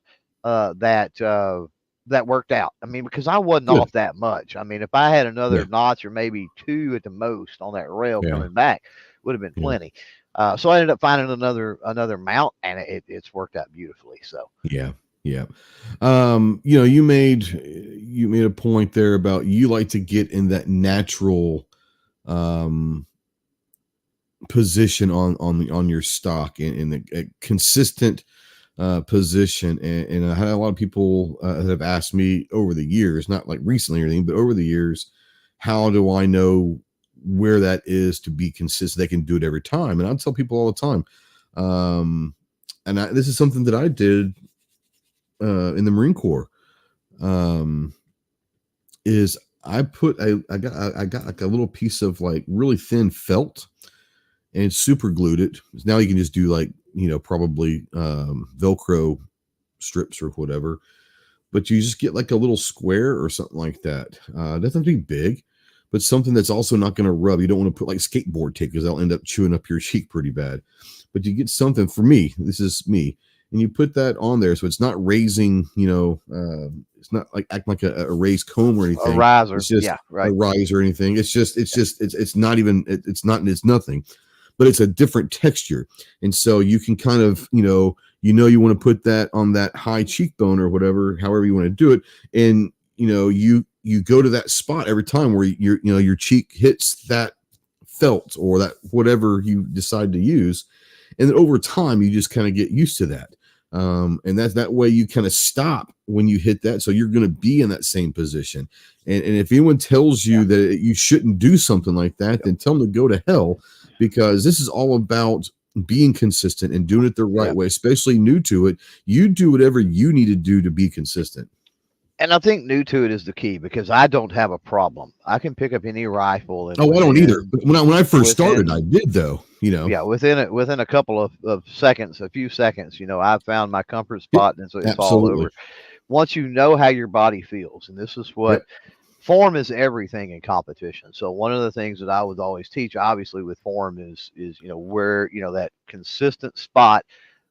Speaker 2: that worked out. I mean, because I wasn't off that much. I mean, if I had another notch or maybe two at the most on that rail coming back, would have been plenty. So I ended up finding another mount, and it's worked out beautifully. So
Speaker 1: yeah. You made a point there about you like to get in that natural position on your stock in a consistent position. And I had a lot of people that have asked me over the years, not like recently or anything, but over the years, how do I know where that is to be consistent? They can do it every time. And I tell people all the time. This is something that I did in the Marine Corps. Is I got like a little piece of like really thin felt and super glued it. Now you can just do like, probably Velcro strips or whatever, but you just get like a little square or something like that. It doesn't have to be big, but something that's also not going to rub. You don't want to put like skateboard tape because that'll end up chewing up your cheek pretty bad. But you get something, for me, this is me, and you put that on there so it's not raising, it's not like acting like a raised comb or anything.
Speaker 2: A riser,
Speaker 1: it's just
Speaker 2: yeah, right.
Speaker 1: A rise or anything. It's nothing. But it's a different texture. And so you can kind of, you want to put that on that high cheekbone or whatever, however you want to do it. And, you go to that spot every time where your cheek hits that felt or that whatever you decide to use. And then over time, you just kind of get used to that. And that's that way you kind of stop when you hit that. So you're going to be in that same position. And if anyone tells you that you shouldn't do something like that, then tell them to go to hell, because this is all about being consistent and doing it the right way, especially new to it. You do whatever you need to do to be consistent.
Speaker 2: And I think new to it is the key, because I don't have a problem. I can pick up any rifle. And
Speaker 1: I don't either. But when I first started, I did though.
Speaker 2: Yeah, within a couple of seconds, a few seconds, I found my comfort spot, and so it's all over. Once you know how your body feels, and this is what form is everything in competition. So one of the things that I would always teach, obviously, with form is where that consistent spot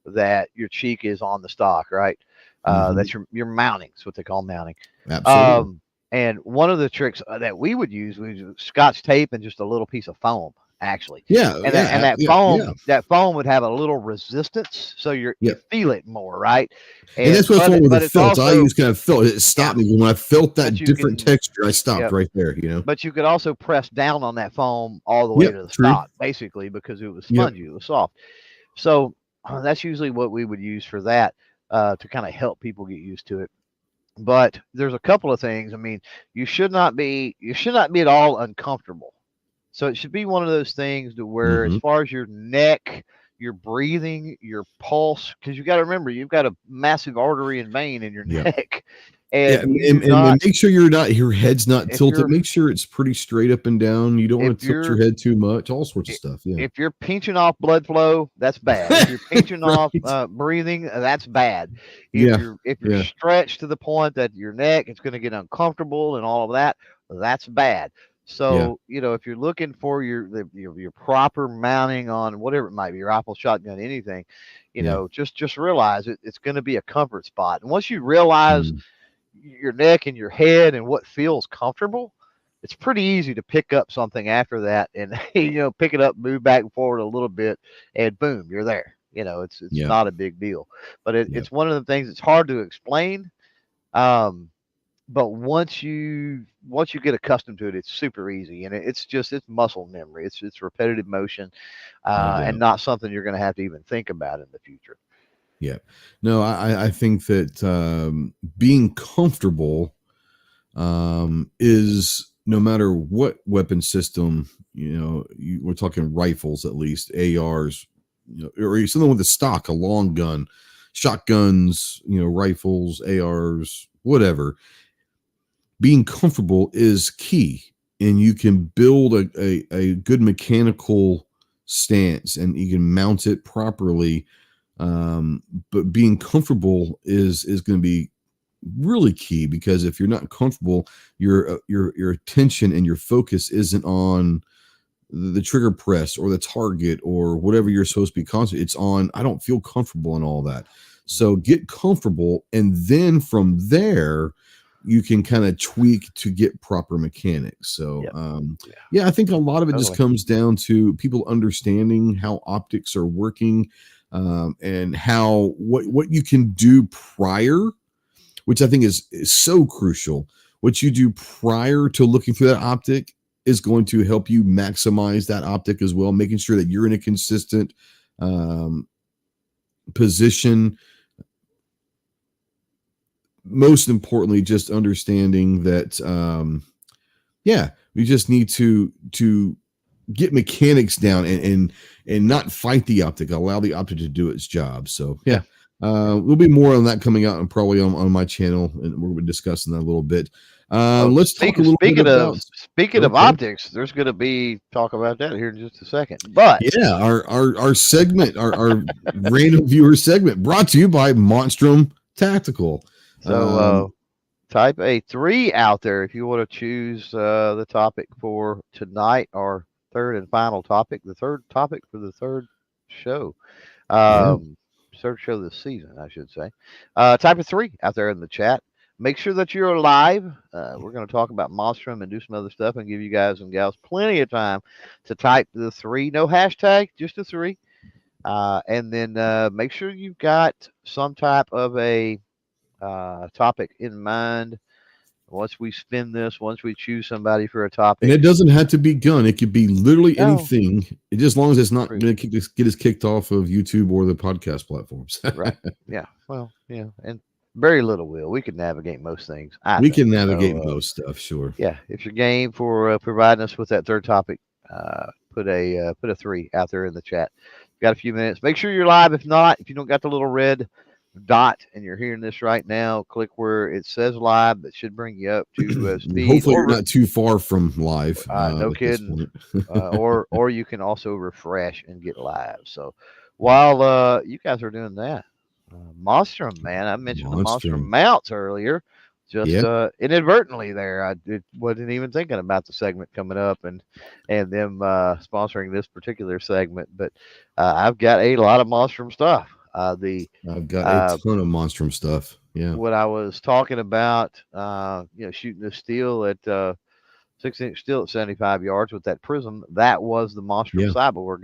Speaker 2: that your cheek is on the stock, right? That's your mounting. It's what they call mounting.
Speaker 1: Absolutely.
Speaker 2: And one of the tricks that we would use was Scotch tape and just a little piece of foam, actually. That foam would have a little resistance, so you feel it more, right?
Speaker 1: And that's what's wrong with the felt. I use kind of felt. It stopped me when I felt that different texture. I stopped right there.
Speaker 2: But you could also press down on that foam all the way to the stock, basically, because it was spongy, it was soft. So that's usually what we would use for that, to kind of help people get used to it. But there's a couple of things. I mean, you should not be at all uncomfortable. So it should be one of those things to where, as far as your neck, your breathing, your pulse, because you got to remember, you've got a massive artery and vein in your neck. And
Speaker 1: make sure your head's not tilted. Make sure it's pretty straight up and down. You don't want to tilt your head too much. All sorts of stuff. Yeah.
Speaker 2: If you're pinching off blood flow, that's bad. If you're pinching off breathing, that's bad. If you're stretched to the point that your neck is going to get uncomfortable and all of that, that's bad. So, if you're looking for your proper mounting on whatever it might be, rifle, shotgun, anything, just realize it's going to be a comfort spot. And once you realize your neck and your head and what feels comfortable, it's pretty easy to pick up something after that and, pick it up, move back and forward a little bit, and boom, you're there. It's not a big deal. But it's one of the things that's hard to explain. But once you get accustomed to it, it's super easy, and it's muscle memory. It's repetitive motion, and not something you're going to have to even think about in the future.
Speaker 1: Yeah, no, I think that being comfortable is, no matter what weapon system, we're talking rifles, at least ARs, or something with a stock, a long gun, shotguns, rifles, ARs, whatever. Being comfortable is key, and you can build a good mechanical stance and you can mount it properly. But being comfortable is going to be really key, because if you're not comfortable, your attention and your focus isn't on the trigger press or the target or whatever you're supposed to be concentrating. It's on, I don't feel comfortable in all that. So get comfortable, and then from there, you can kind of tweak to get proper mechanics. So, I think a lot of it just comes down to people understanding how optics are working, and how what you can do prior, which I think is so crucial. What you do prior to looking through that optic is going to help you maximize that optic as well, making sure that you're in a consistent position. Most importantly, just understanding that, we just need to get mechanics down and not fight the optic, allow the optic to do its job. So there'll be more on that coming out and probably on my channel, and we're discussing that a little bit. Let's talk a little bit about.
Speaker 2: Speaking of optics, there's going to be talk about that here in just a second. But
Speaker 1: our segment, our random viewer segment, brought to you by Monstrum Tactical.
Speaker 2: So type a 3 out there if you want to choose the topic for tonight, our third and final topic, the third topic for the third show. Third show this season, I should say. Type a 3 out there in the chat. Make sure that you're live. We're going to talk about Monstrum and do some other stuff and give you guys and gals plenty of time to type the 3. No hashtag, just a 3. And then make sure you've got some type of a topic in mind. Once we spin this, once we choose somebody for a topic.
Speaker 1: And it doesn't have to be gun. It could be literally anything. Just as long as it's not going to get us kicked off of YouTube or the podcast platforms.
Speaker 2: Right. Yeah. Well, yeah. And very little will. We can navigate most things.
Speaker 1: We can navigate most stuff, sure.
Speaker 2: Yeah. If you're game for providing us with that third topic, put a 3 out there in the chat. Got a few minutes. Make sure you're live. If not, if you don't got the little red dot and you're hearing this right now, click where it says live. That should bring you up to speed.
Speaker 1: Hopefully you're not too far from live.
Speaker 2: No kidding. Or you can also refresh and get live. So while you guys are doing that, Monstrum, man, I mentioned the Monstrum mounts earlier, just inadvertently there. I wasn't even thinking about the segment coming up and them sponsoring this particular segment, but I've got a lot of Monstrum stuff. I've
Speaker 1: got a ton of Monstrum stuff. Yeah.
Speaker 2: What I was talking about, shooting the steel at 6-inch steel at 75 yards with that prism, that was the Monstrum Cyborg,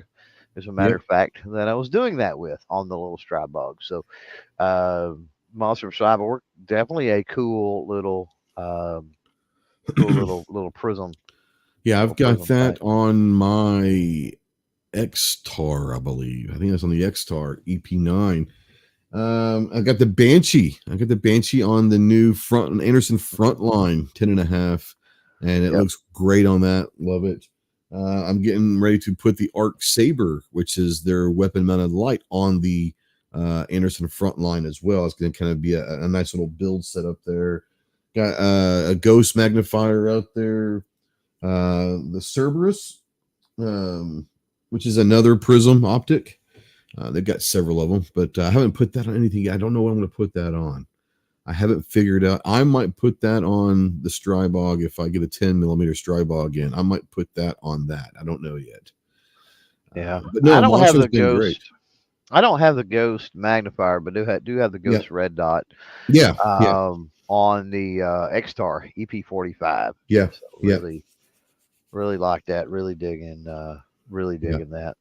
Speaker 2: as a matter of fact, that I was doing that with on the little Strybog. So Monstrum Cyborg, definitely a cool little little prism.
Speaker 1: Yeah, I've got that on my X-Tar, I believe. I think that's on the X-Tar EP9. I got the Banshee. On the new Anderson Frontline 10.5, and it looks great on that. Love it. I'm getting ready to put the Arc Saber, which is their weapon-mounted light, on the Anderson Frontline as well. It's going to kind of be a nice little build setup there. Got a Ghost magnifier out there. The Cerberus, which is another prism optic. They've got several of them, but I haven't put that on anything yet. I don't know what I'm going to put that on. I haven't figured out. I might put that on the Strybog if I get a 10 millimeter Strybog in. I might put that on that. I don't know yet.
Speaker 2: Yeah,
Speaker 1: but no,
Speaker 2: I don't have the Ghost.
Speaker 1: Great.
Speaker 2: I don't have the Ghost magnifier, but do have the Ghost red dot.
Speaker 1: Yeah.
Speaker 2: On the X-Tar EP45.
Speaker 1: Yeah.
Speaker 2: So really like that. Really digging that.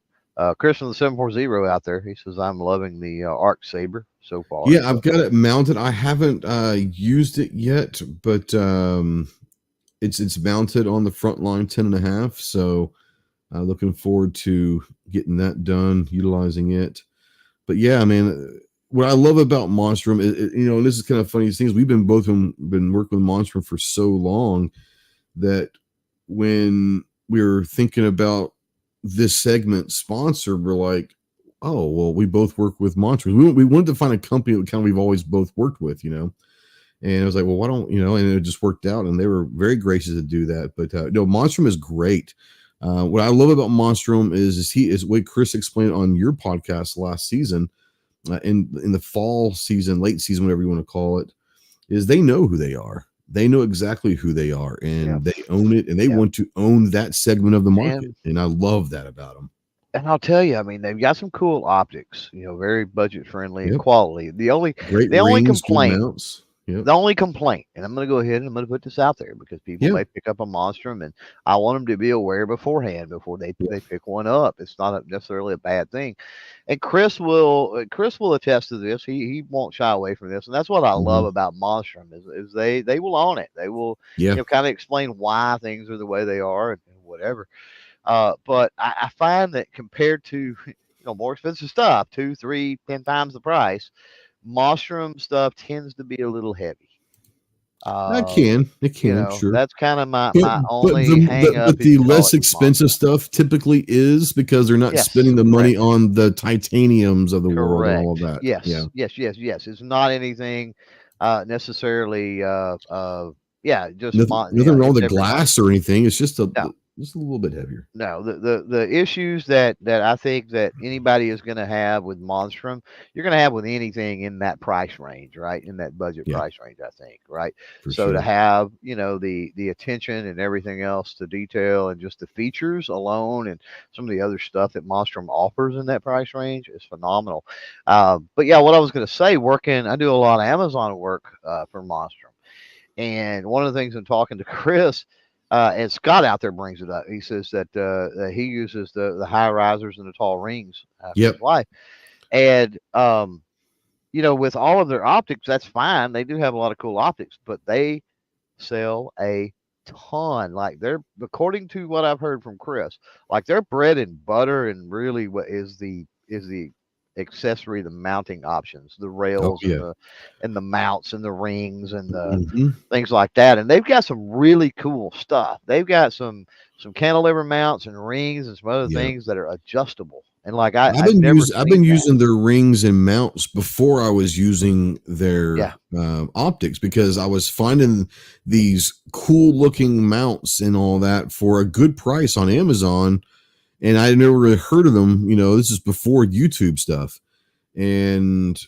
Speaker 2: Chris from the 740 out there, he says, I'm loving the Arc Saber so far.
Speaker 1: Yeah, I've got it mounted. I haven't used it yet, but it's mounted on the Frontline 10.5. So looking forward to getting that done, utilizing it. But yeah, man, what I love about Monstrum is, and this is kind of funny things. We've been working with Monstrum for so long that when we were thinking about this segment sponsor, we're like, oh, well, we both work with Monstrum. We wanted to find a company that kind of we've always both worked with, and I was like, well, why don't, and it just worked out, and they were very gracious to do that. But no, Monstrum is great. What I love about Monstrum is what Chris explained on your podcast last season, in the fall season, late season, whatever you want to call it, is they know who they are. They know exactly who they are, and they own it, and they want to own that segment of the market. And I love that about them.
Speaker 2: And I'll tell you, I mean, they've got some cool optics, very budget friendly and quality. The only complaint, the only complaint, and I'm going to go ahead and I'm going to put this out there because people may pick up a Monstrum, and I want them to be aware beforehand before they pick one up. It's not necessarily a bad thing. And Chris will attest to this. He won't shy away from this, and that's what I love about Monstrum is they will own it. They will kind of explain why things are the way they are and whatever. But I find that compared to more expensive stuff, 2, 3, 10 times the price, Monstrum stuff tends to be a little heavy.
Speaker 1: It can, sure.
Speaker 2: That's kind of my
Speaker 1: But
Speaker 2: my
Speaker 1: but
Speaker 2: only hang up.
Speaker 1: but
Speaker 2: If
Speaker 1: the
Speaker 2: you call
Speaker 1: less
Speaker 2: it
Speaker 1: expensive
Speaker 2: Monstrum.
Speaker 1: stuff typically is because they're not
Speaker 2: Yes,
Speaker 1: spending the money
Speaker 2: correct.
Speaker 1: on the titaniums of the world and all of
Speaker 2: Correct.
Speaker 1: that. Yeah.
Speaker 2: Yes. It's not anything necessarily. Just
Speaker 1: Nothing wrong with
Speaker 2: it's
Speaker 1: the
Speaker 2: everyday.
Speaker 1: glass or anything. It's just
Speaker 2: No,
Speaker 1: just a little bit heavier.
Speaker 2: no. The issues that I think that anybody is going to have with Monstrum, you're going to have with anything in that price range, right? In that budget
Speaker 1: Yeah,
Speaker 2: price range, I think, right?
Speaker 1: for
Speaker 2: So to
Speaker 1: sure.
Speaker 2: have the attention and everything else to detail and just the features alone and some of the other stuff that Monstrum offers in that price range is phenomenal. But yeah, what I was going to say, I do a lot of Amazon work for Monstrum. And one of the things in talking to Chris, and Scott out there brings it up. He says that he uses the high risers and the tall rings for his
Speaker 1: Yep.
Speaker 2: wife. And with all of their optics, that's fine. They do have a lot of cool optics, but they sell a ton. Like they're, according to what I've heard from Chris, like they're bread and butter, and really what is the accessory, the mounting options, the
Speaker 1: Oh
Speaker 2: rails and
Speaker 1: yeah.
Speaker 2: the mounts and the rings and the
Speaker 1: Hmm.
Speaker 2: things like that. And they've got some really cool stuff. They've got some cantilever mounts and rings and some other
Speaker 1: Yeah.
Speaker 2: things that are adjustable. And like I've never
Speaker 1: I've been
Speaker 2: seen that.
Speaker 1: using their rings and mounts before I was using their
Speaker 2: Yeah.
Speaker 1: optics because I was finding these cool looking mounts and all that for a good price on Amazon, and I never really heard of them. This is before YouTube stuff, and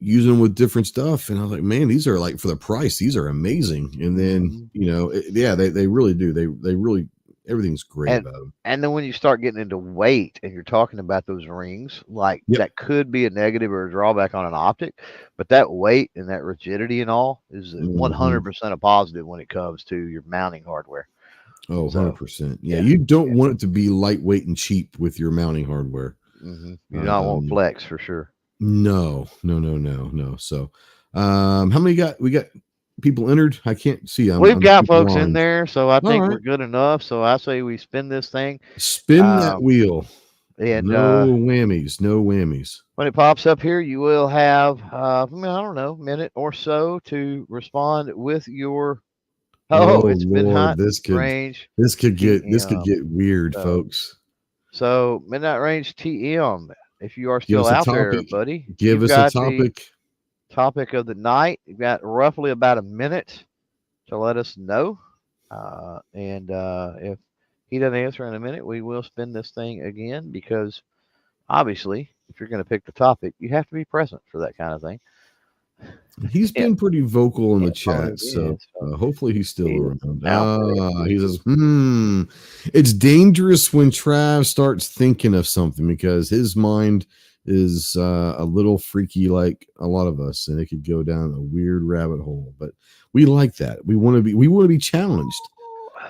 Speaker 1: using them with different stuff, and I was like, man, these are like for the price, these are amazing. And then
Speaker 2: Mhm.
Speaker 1: they really do. They really everything's great
Speaker 2: And
Speaker 1: about them.
Speaker 2: and then when you start getting into weight and you're talking about those rings, like
Speaker 1: Yep.
Speaker 2: that could be a negative or a drawback on an optic, but that weight and that rigidity and all is
Speaker 1: Hmm.
Speaker 2: 100% a positive when it comes to your mounting hardware.
Speaker 1: Oh,
Speaker 2: So
Speaker 1: 100%. Yeah,
Speaker 2: yeah,
Speaker 1: you don't
Speaker 2: yeah.
Speaker 1: want it to be lightweight and cheap with your mounting hardware.
Speaker 2: You do not want
Speaker 1: Um,
Speaker 2: flex for sure.
Speaker 1: no, no, no, no, no. So, how many we got people entered? I can't see.
Speaker 2: We've
Speaker 1: I'm
Speaker 2: got
Speaker 1: keep
Speaker 2: folks in
Speaker 1: blind.
Speaker 2: there, so I
Speaker 1: All
Speaker 2: think we're
Speaker 1: right,
Speaker 2: good enough. So I say we spin this thing.
Speaker 1: spin that
Speaker 2: Um,
Speaker 1: wheel.
Speaker 2: and
Speaker 1: No whammies. No whammies.
Speaker 2: when it pops up here, you will have, I don't know, minute or so to respond with your. Oh,
Speaker 1: Oh
Speaker 2: it's
Speaker 1: Lord,
Speaker 2: midnight range
Speaker 1: this could
Speaker 2: TM.
Speaker 1: get weird,
Speaker 2: So,
Speaker 1: folks.
Speaker 2: so midnight range TM. If you are
Speaker 1: Give
Speaker 2: still
Speaker 1: us a
Speaker 2: out there,
Speaker 1: topic.
Speaker 2: buddy,
Speaker 1: Give
Speaker 2: you've
Speaker 1: us a
Speaker 2: got the
Speaker 1: topic.
Speaker 2: topic of the night. You've got roughly about a minute to let us know. And if he doesn't answer in a minute, we will spin this thing again because obviously, if you're going to pick the topic, you have to be present for that kind of thing.
Speaker 1: He's
Speaker 2: Yeah,
Speaker 1: been pretty vocal in the
Speaker 2: it already
Speaker 1: chat, so
Speaker 2: is. So
Speaker 1: hopefully he's still
Speaker 2: he is
Speaker 1: around.
Speaker 2: out there.
Speaker 1: He says, it's dangerous when Trav starts thinking of something because his mind is a little freaky like a lot of us, and it could go down a weird rabbit hole. But we like that. We want to be challenged.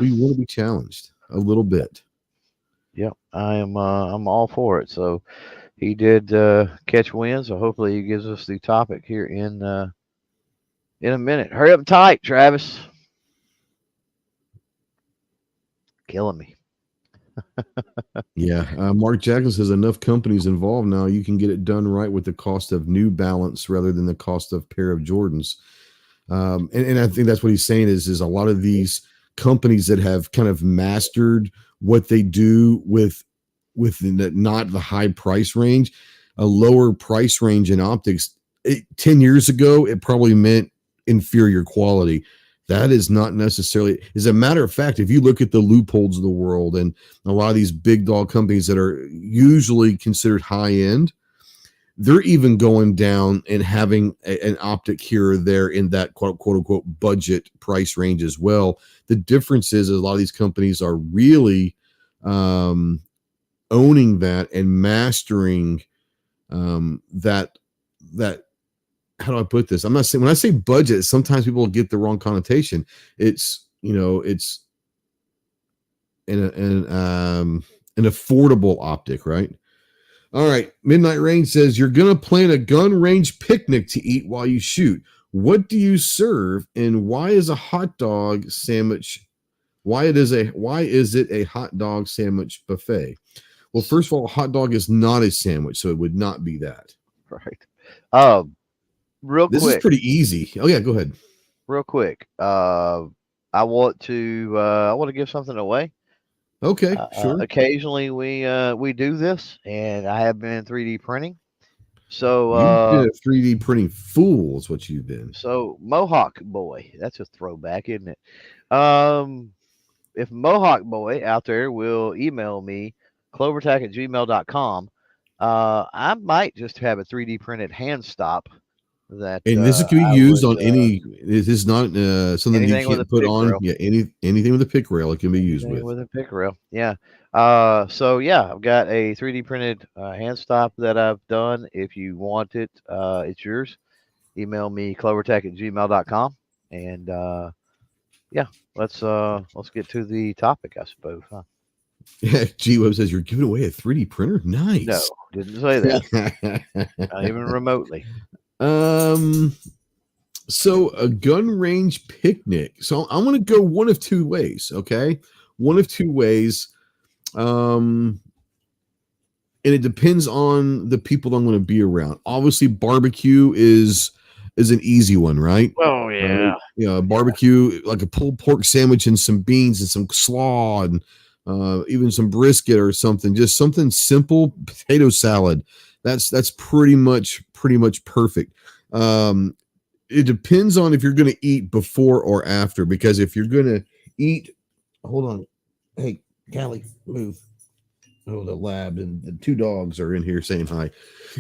Speaker 1: We want to be challenged a little bit.
Speaker 2: Yep, I'm all for it. So he did catch wind, so hopefully he gives us the topic here in a minute. Hurry up tight, Travis. Killing me.
Speaker 1: Yeah, Mark Jackson says enough companies involved now. You can get it done right with the cost of New Balance rather than the cost of pair of Jordans. And I think that's what he's saying is a lot of these companies that have kind of mastered what they do with not the high price range, a lower price range in optics. 10 years ago, it probably meant inferior quality. That is not necessarily. As a matter of fact, if you look at the loopholes of the world and a lot of these big dog companies that are usually considered high end, they're even going down and having an optic here or there in that quote unquote budget price range as well. The difference is a lot of these companies are really owning that and mastering that how do I put this? I'm not saying when I say budget, sometimes people get the wrong connotation. It's it's an affordable optic, right? All right. Midnight Rain says you're gonna plan a gun range picnic to eat while you shoot. What do you serve, and why is a hot dog sandwich Why is it a hot dog sandwich buffet? Well, first of all, a hot dog is not a sandwich, so it would not be that.
Speaker 2: Right. Real
Speaker 1: This is
Speaker 2: quick.
Speaker 1: pretty easy. Oh yeah, go ahead.
Speaker 2: Real quick. I want to give something away.
Speaker 1: Okay, sure.
Speaker 2: Occasionally we do this, and I have been 3D printing. So
Speaker 1: You've been a 3D printing fool, is what you've been.
Speaker 2: So Mohawk Boy, that's a throwback, isn't it? If Mohawk Boy out there will email me, clovertac@gmail.com, I might just have a 3D printed hand stop that.
Speaker 1: And this can be used on any. This is not something you can't put on. Rail. Yeah, anything with a pick rail, it can be used with
Speaker 2: a pick rail. Yeah. So yeah, I've got a 3D printed hand stop that I've done. If you want it, it's yours. Email me clovertac@gmail.com, and yeah, let's get to the topic, I suppose. Huh?
Speaker 1: Yeah, G-Web says you're giving away a 3D printer. Nice.
Speaker 2: No, didn't say that. Not even remotely.
Speaker 1: So a gun range picnic. So I'm going to go one of two ways. Okay. One of two ways. And it depends on the people I'm going to be around. Obviously barbecue is an easy one, right?
Speaker 2: Oh yeah.
Speaker 1: Barbecue, like a pulled pork sandwich and some beans and some slaw and even some brisket or something, just something simple, potato salad. That's pretty much perfect. It depends on if you're going to eat before or after, because if you're going to eat, hold on. Hey, Callie, move. Oh, the lab and the two dogs are in here saying hi.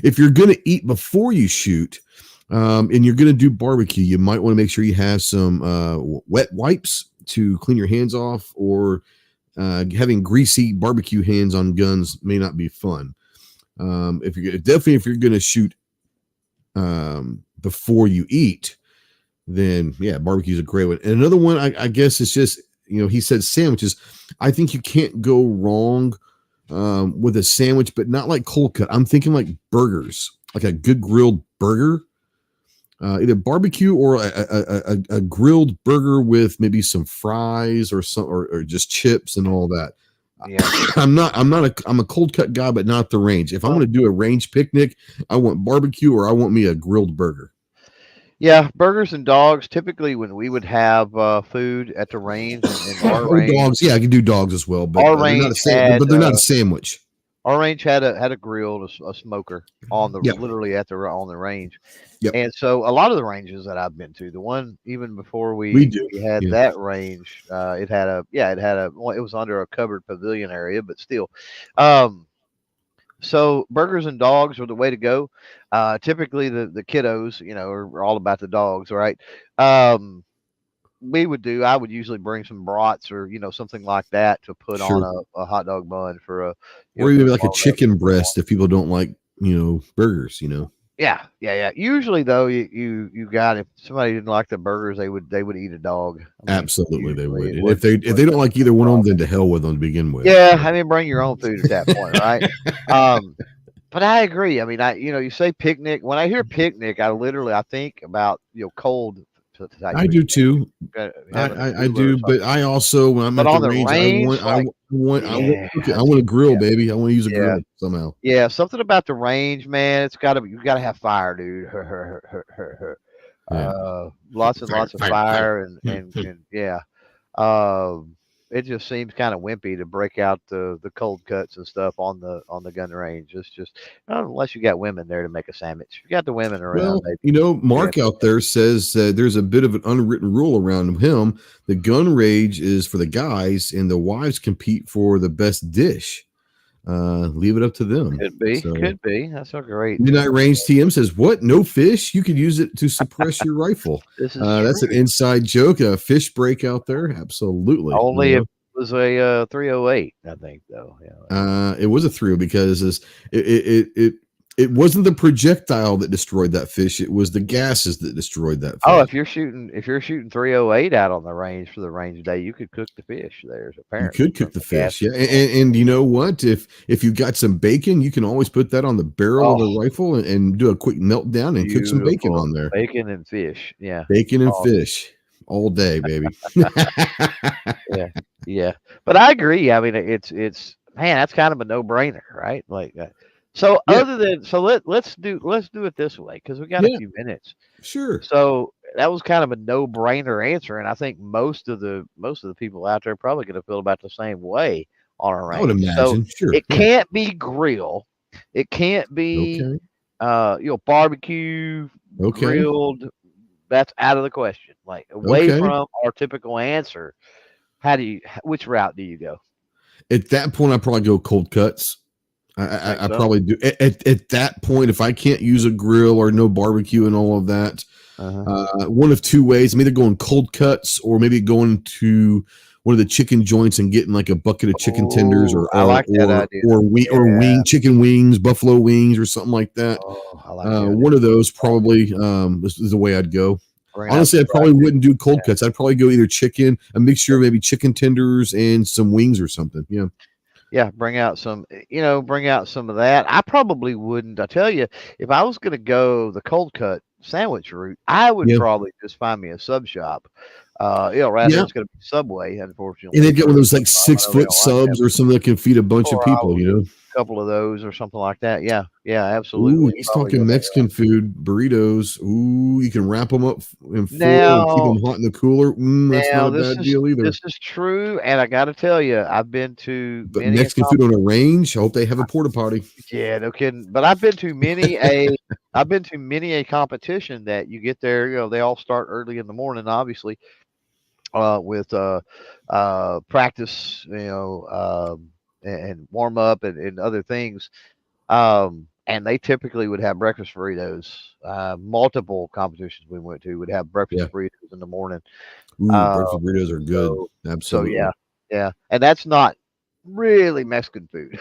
Speaker 1: If you're going to eat before you shoot, and you're going to do barbecue, you might want to make sure you have some wet wipes to clean your hands off, or having greasy barbecue hands on guns may not be fun. If you're going to shoot before you eat, then yeah, barbecue is a great one. And another one, I guess it's just, he said sandwiches. I think you can't go wrong with a sandwich, but not like cold cut. I'm thinking like burgers, like a good grilled burger, either barbecue or a grilled burger with maybe some fries or just chips and all that. Yeah. I'm a cold cut guy, but not the range. If I'm going to do a range picnic, I want barbecue or I want me a grilled burger.
Speaker 2: Yeah, burgers and dogs. Typically, when we would have food at the range, and our range,
Speaker 1: dogs. Yeah, I can do dogs as well, but they're not a sandwich.
Speaker 2: Our range had a grill, a smoker literally on the range. Yep. And so a lot of the ranges that I've been to, the one even before we had that range, it was under a covered pavilion area, but still. So burgers and dogs are the way to go. Typically the kiddos, are all about the dogs, right? I would usually bring some brats or, something like that to put on a hot dog bun for a,
Speaker 1: or even like a chicken breast if people don't like, burgers,
Speaker 2: Yeah. Usually though, you got, if somebody didn't like the burgers, they would eat a dog.
Speaker 1: Absolutely, they would. And if they don't like either one of them, then to hell with them to begin with.
Speaker 2: Yeah, bring your own food at that point, right? But I agree. You say picnic. When I hear picnic, I think about cold.
Speaker 1: I do too. I do, but I also, when I'm at the range, I want a grill, baby. I want to use a grill somehow.
Speaker 2: Yeah, something about the range, man. You gotta have fire, dude. Lots and lots of fire and yeah. It just seems kind of wimpy to break out the cold cuts and stuff on the gun range. It's just, unless you got women there to make a sandwich. You got the women around.
Speaker 1: Well, Mark out there says there's a bit of an unwritten rule around him. The gun range is for the guys, and the wives compete for the best dish. Leave it up to them.
Speaker 2: Could be. That's so great.
Speaker 1: Midnight Range TM says, "What? No fish? You could use it to suppress your rifle." That's an inside joke. A fish break out there. Absolutely.
Speaker 2: Only if it was a 308, I think, though. Yeah.
Speaker 1: It was a 308 because it wasn't the projectile that destroyed that fish. It was the gases that destroyed that fish.
Speaker 2: Oh, if you're shooting 308 out on the range for the range day, you could cook the fish. Apparently
Speaker 1: you could cook the fish, yeah. And you know what? If you got some bacon, you can always put that on the barrel of the rifle and do a quick meltdown and cook some bacon on there.
Speaker 2: Bacon and fish, yeah.
Speaker 1: Bacon and fish. all day, baby.
Speaker 2: Yeah, yeah. But I agree. I mean, it's man, that's kind of a no brainer, right? Like, so
Speaker 1: Yeah,
Speaker 2: other than let's do it this way because we got a
Speaker 1: yeah,
Speaker 2: few minutes.
Speaker 1: sure.
Speaker 2: So that was kind of a no brainer answer, and I think most of the people out there probably going to feel about the same way on a
Speaker 1: I would
Speaker 2: range. So
Speaker 1: imagine. Sure.
Speaker 2: it
Speaker 1: Yeah.
Speaker 2: can't be grill, it can't be
Speaker 1: Okay.
Speaker 2: barbecue,
Speaker 1: Okay.
Speaker 2: grilled. That's out of the question. Like away
Speaker 1: Okay.
Speaker 2: from our typical answer. Which route do you go?
Speaker 1: At that point, I probably go cold cuts.
Speaker 2: Think
Speaker 1: I
Speaker 2: so?
Speaker 1: probably do. At that point, if I can't use a grill or no barbecue and all of that,
Speaker 2: Uh-huh.
Speaker 1: one of two ways: I'm either going cold cuts or maybe going to one of the chicken joints and getting like a bucket of chicken tenders
Speaker 2: Oh, I like that idea. Yeah.
Speaker 1: chicken wings, buffalo wings, or something like that.
Speaker 2: Oh, I like the idea.
Speaker 1: One of those probably is the way I'd go.
Speaker 2: Bringing out
Speaker 1: Honestly,
Speaker 2: some
Speaker 1: I probably
Speaker 2: fried
Speaker 1: wouldn't do cold
Speaker 2: chicken.
Speaker 1: cuts. I'd probably go either a mixture of maybe chicken tenders and some wings or something. Yeah.
Speaker 2: Yeah, bring out bring out some of that. I probably wouldn't. I tell you, if I was going to go the cold cut sandwich route, I would
Speaker 1: Yeah.
Speaker 2: probably just find me a sub shop. Rather
Speaker 1: Yeah.
Speaker 2: it's going to be Subway,
Speaker 1: And
Speaker 2: unfortunately.
Speaker 1: they get one of those like
Speaker 2: I know we
Speaker 1: 6 foot
Speaker 2: don't like that.
Speaker 1: subs or something that can feed a bunch of
Speaker 2: Or I
Speaker 1: people,
Speaker 2: would
Speaker 1: you
Speaker 2: do
Speaker 1: know.
Speaker 2: a couple of those or something like that. Yeah, yeah,
Speaker 1: Ooh,
Speaker 2: absolutely.
Speaker 1: he's
Speaker 2: Probably go
Speaker 1: talking
Speaker 2: that
Speaker 1: Mexican food, burritos. Ooh, you can wrap them up in foil and keep
Speaker 2: route.
Speaker 1: them hot in the cooler. That's not
Speaker 2: Now
Speaker 1: a bad deal either.
Speaker 2: this is true, and I got to tell you, I've been to
Speaker 1: But
Speaker 2: many a
Speaker 1: Mexican food on a range, I hope they have a porta potty.
Speaker 2: yeah, no kidding. But I've been to many a competition that you get there, they all start early in the morning, obviously, with practice, and warm up and other things. And they typically would have breakfast burritos. Multiple competitions we went to would have breakfast
Speaker 1: Yeah.
Speaker 2: burritos in the morning.
Speaker 1: Ooh,
Speaker 2: Uh,
Speaker 1: breakfast burritos are good.
Speaker 2: so
Speaker 1: Absolutely.
Speaker 2: yeah, yeah, and that's not really Mexican food,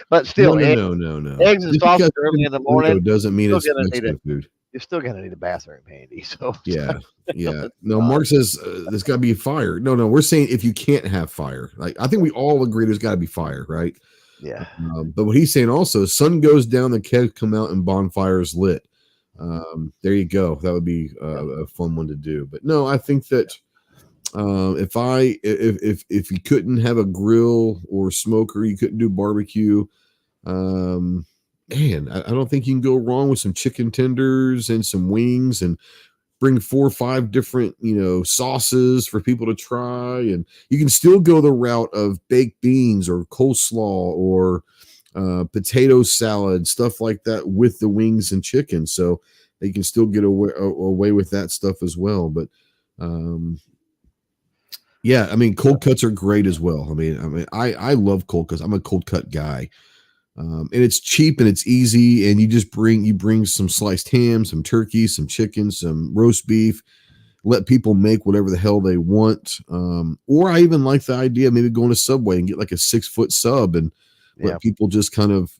Speaker 2: but
Speaker 1: No,
Speaker 2: still,
Speaker 1: no, no, no, no.
Speaker 2: eggs and
Speaker 1: Just because
Speaker 2: sausage
Speaker 1: it's
Speaker 2: early
Speaker 1: in
Speaker 2: in the
Speaker 1: a
Speaker 2: morning,
Speaker 1: burrito doesn't mean
Speaker 2: still
Speaker 1: it's
Speaker 2: gonna need a
Speaker 1: Mexican food.
Speaker 2: you're still gonna need a bathroom handy. So
Speaker 1: Yeah, yeah.
Speaker 2: let's
Speaker 1: No,
Speaker 2: not.
Speaker 1: Mark says there's got to be fire. No, we're saying if you can't have fire, like I think we all agree there's got to be fire, right?
Speaker 2: Yeah.
Speaker 1: But what he's saying also, sun goes down, the kegs come out, and bonfires lit. There you go. That would be a fun one to do. But no, I think that if you couldn't have a grill or smoker, you couldn't do barbecue. Man, I don't think you can go wrong with some chicken tenders and some wings and bring 4 or 5 different, sauces for people to try. And you can still go the route of baked beans or coleslaw or potato salad, stuff like that with the wings and chicken. So they can still get away with that stuff as well. But yeah, I mean, cold cuts are great as well. I love cold cuts. I'm a cold cut guy. And it's cheap and it's easy, and you bring some sliced ham, some turkey, some chicken, some roast beef. Let people make whatever the hell they want. Or I even like the idea of maybe going to Subway and get like a 6-foot sub and
Speaker 2: Yeah.
Speaker 1: let people just kind of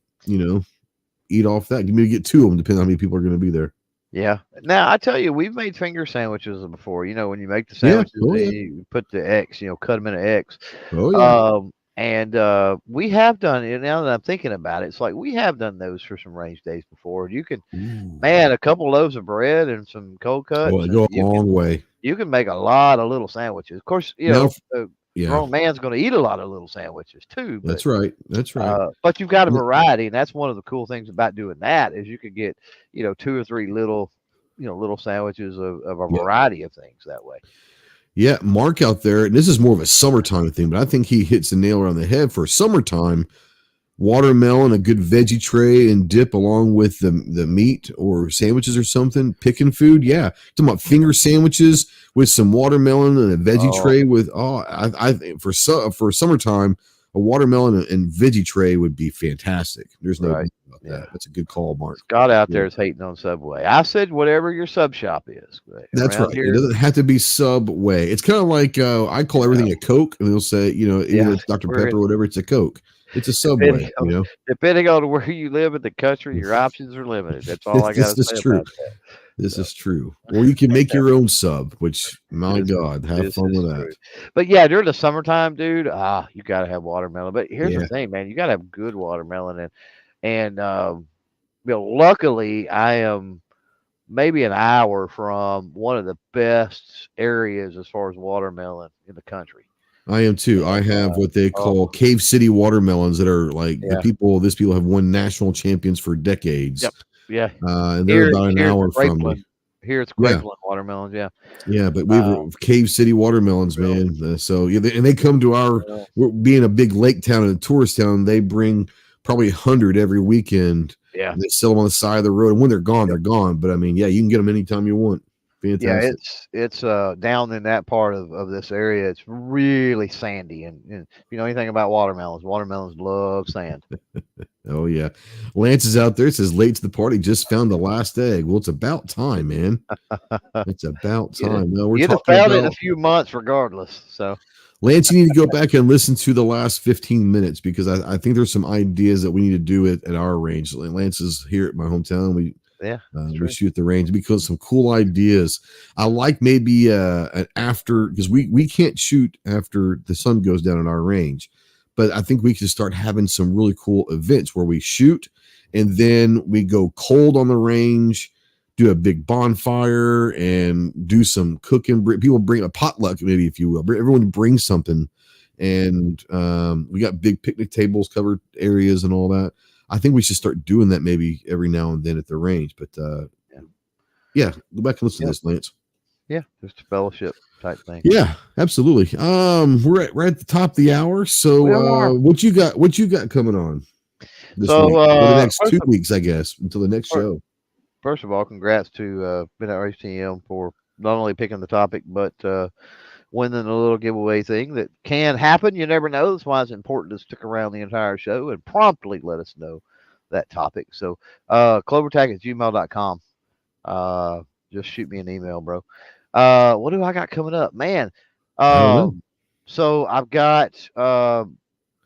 Speaker 1: eat off that. You maybe get 2 of them, depending on how many people are going to be there.
Speaker 2: Yeah. Now I tell you, we've made finger sandwiches before. When you make the
Speaker 1: Yeah.
Speaker 2: sandwiches,
Speaker 1: Oh, yeah.
Speaker 2: you put the X, cut them into X.
Speaker 1: Oh yeah.
Speaker 2: And we have done it. Now that I'm thinking about it, it's like we have done those for some range days before. You can,
Speaker 1: Ooh.
Speaker 2: man, a couple loaves of bread and some cold cuts,
Speaker 1: Oh, they
Speaker 2: and
Speaker 1: go a long way.
Speaker 2: you can make a lot of little sandwiches. Of course,
Speaker 1: Now,
Speaker 2: a
Speaker 1: yeah,
Speaker 2: grown man's going to eat a lot of little sandwiches too. But
Speaker 1: that's right. That's right.
Speaker 2: but you've got a variety, and that's one of the cool things about doing that is you could get 2 or 3 little little sandwiches of a
Speaker 1: Yeah.
Speaker 2: variety of things that way.
Speaker 1: Yeah, Mark out there, and this is more of a summertime thing, but I think he hits the nail around the head for summertime. Watermelon, a good veggie tray, and dip along with the meat or sandwiches or something. Picking food, yeah. Talking about finger sandwiches with some watermelon and a veggie tray with. I think for summertime, a watermelon and veggie tray would be fantastic. There's no doubt about that. That's a good call, Mark.
Speaker 2: Scott out there is hating on Subway. I said whatever your sub shop is.
Speaker 1: That's right.
Speaker 2: Here,
Speaker 1: It doesn't have to be Subway. It's kind of like I call everything a Coke, and they'll say, either it's Dr. Pepper or whatever, it's a Coke. It's a Subway,
Speaker 2: Depending on where you live in the country, your options are limited. That's all I got to say about that.
Speaker 1: This is true. Or you can make your own sub, which, my God, have fun with that.
Speaker 2: But yeah, during the summertime, dude, you got to have watermelon. But here's the thing, man. You got to have good watermelon. And luckily, I am maybe an hour from one of the best areas as far as watermelon in the country.
Speaker 1: I am too. I
Speaker 2: And
Speaker 1: have what they
Speaker 2: oh
Speaker 1: call Cave City watermelons that are like
Speaker 2: yeah,
Speaker 1: these people have won national champions for decades.
Speaker 2: yep, yeah.
Speaker 1: And they're about an
Speaker 2: Here's
Speaker 1: hour from me.
Speaker 2: grapeland. Here it's
Speaker 1: Yeah.
Speaker 2: grapeland watermelons. Yeah.
Speaker 1: Yeah, but we have
Speaker 2: Uh,
Speaker 1: Cave City watermelons,
Speaker 2: well,
Speaker 1: man. So yeah, and they come to our
Speaker 2: well,
Speaker 1: being a big lake town and a tourist town. They bring probably 100 every weekend.
Speaker 2: yeah.
Speaker 1: And they sell them on the side of the road, and when they're gone,
Speaker 2: Yep.
Speaker 1: they're gone. But I mean, yeah, you can get them anytime you want.
Speaker 2: Yeah,
Speaker 1: Fantastic.
Speaker 2: it's down in that part of this area. It's really sandy, and if you know anything about watermelons love sand.
Speaker 1: Oh yeah, Lance is out there. It says late to the party. Just found the last egg. Well, it's about time, man. It's about time. No, we're
Speaker 2: You'd have
Speaker 1: talking
Speaker 2: found it in a
Speaker 1: about
Speaker 2: few months, regardless. So
Speaker 1: Lance. You need to go back and listen to the last 15 minutes because I think there's some ideas that we need to do it at our range. Lance is here at my hometown.
Speaker 2: yeah,
Speaker 1: We shoot the range because some cool ideas. I like maybe an after because we can't shoot after the sun goes down in our range, but I think we can start having some really cool events where we shoot and then we go cold on the range, do a big bonfire and do some cooking. People bring a potluck, maybe if you will. Everyone brings something, and we got big picnic tables, covered areas, and all that. I think we should start doing that maybe every now and then at the range. But yeah, go back and listen to this, Lance.
Speaker 2: yeah, just a fellowship type thing.
Speaker 1: Yeah, absolutely. We're right at the top of the hour.
Speaker 2: We
Speaker 1: So
Speaker 2: are.
Speaker 1: what you got? What you got coming on this
Speaker 2: So
Speaker 1: week? For the next
Speaker 2: first
Speaker 1: 2 weeks, I guess, until the next show.
Speaker 2: first of all, congrats to Midnight RTM for not only picking the topic but winning a little giveaway thing that can happen. You never know. That's why it's important to stick around the entire show and promptly let us know that topic. So CloverTac@gmail.com. Just shoot me an email, bro. What do I got coming up, man?
Speaker 1: I don't know.
Speaker 2: So I've got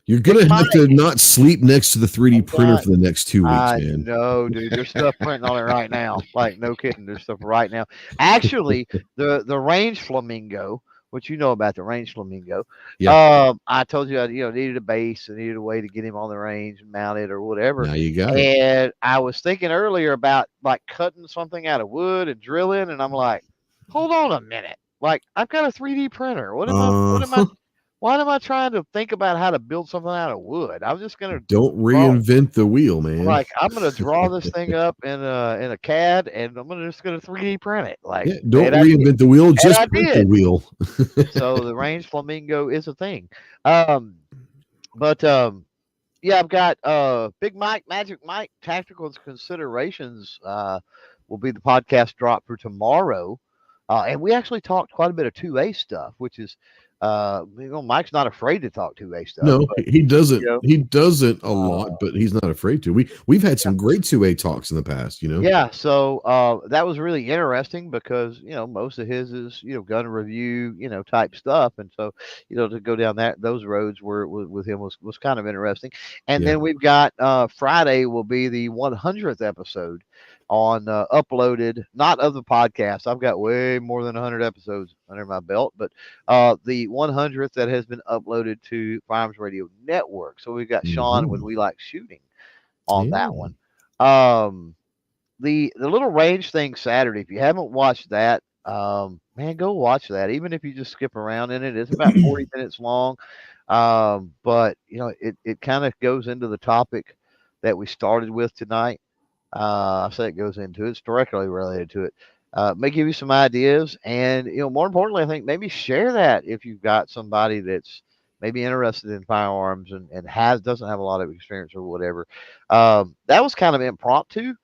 Speaker 1: You're
Speaker 2: Big
Speaker 1: gonna have
Speaker 2: Mike.
Speaker 1: to not sleep next to the 3D
Speaker 2: I've
Speaker 1: printer
Speaker 2: got
Speaker 1: for the next 2 weeks,
Speaker 2: I
Speaker 1: man.
Speaker 2: know, dude. There's stuff printing on it right now. Like, no kidding. There's stuff right now. Actually, the range flamingo, which you know about the range flamingo.
Speaker 1: Yeah.
Speaker 2: I told you I needed a base, I needed a way to get him on the range and mount it or whatever.
Speaker 1: Now you got it.
Speaker 2: And I was thinking earlier about like cutting something out of wood and drilling, and I'm like, hold on a minute. Like, I've got a 3D printer. Why am I trying to think about how to build something out of wood? I'm just gonna
Speaker 1: Don't
Speaker 2: draw.
Speaker 1: reinvent the wheel, man.
Speaker 2: Like, I'm gonna draw this thing up in a CAD, and I'm just gonna 3D print it. Like,
Speaker 1: Yeah, don't
Speaker 2: and I did.
Speaker 1: reinvent the wheel,
Speaker 2: And
Speaker 1: just
Speaker 2: I
Speaker 1: print the
Speaker 2: did.
Speaker 1: wheel.
Speaker 2: So the range flamingo is a thing. But yeah, I've got Big Mike, Magic Mike, Tactical Considerations will be the podcast drop for tomorrow. And we actually talked quite a bit of 2A stuff, which is Mike's not afraid to talk 2A stuff.
Speaker 1: No,
Speaker 2: But,
Speaker 1: he doesn't.
Speaker 2: you know,
Speaker 1: He doesn't a lot, but he's not afraid to. We've had some great 2A talks in the past,
Speaker 2: yeah, so that was really interesting because most of his is gun review type stuff, and so to go down those roads with him was kind of interesting. And
Speaker 1: Yeah.
Speaker 2: then we've got Friday will be the 100th episode on uploaded, not of the podcast. I've got way more than 100 episodes under my belt, but the 100th that has been uploaded to Firearms Radio Network. So we've got Sean when we like shooting on that one. The little range thing Saturday, if you haven't watched that, man, go watch that. Even if you just skip around in it, it's about 40 minutes long. But it kind of goes into the topic that we started with tonight. I say it goes into it. It's directly related to it. May give you some ideas, and more importantly, I think maybe share that if you've got somebody that's maybe interested in firearms and doesn't have a lot of experience or whatever. That was kind of impromptu.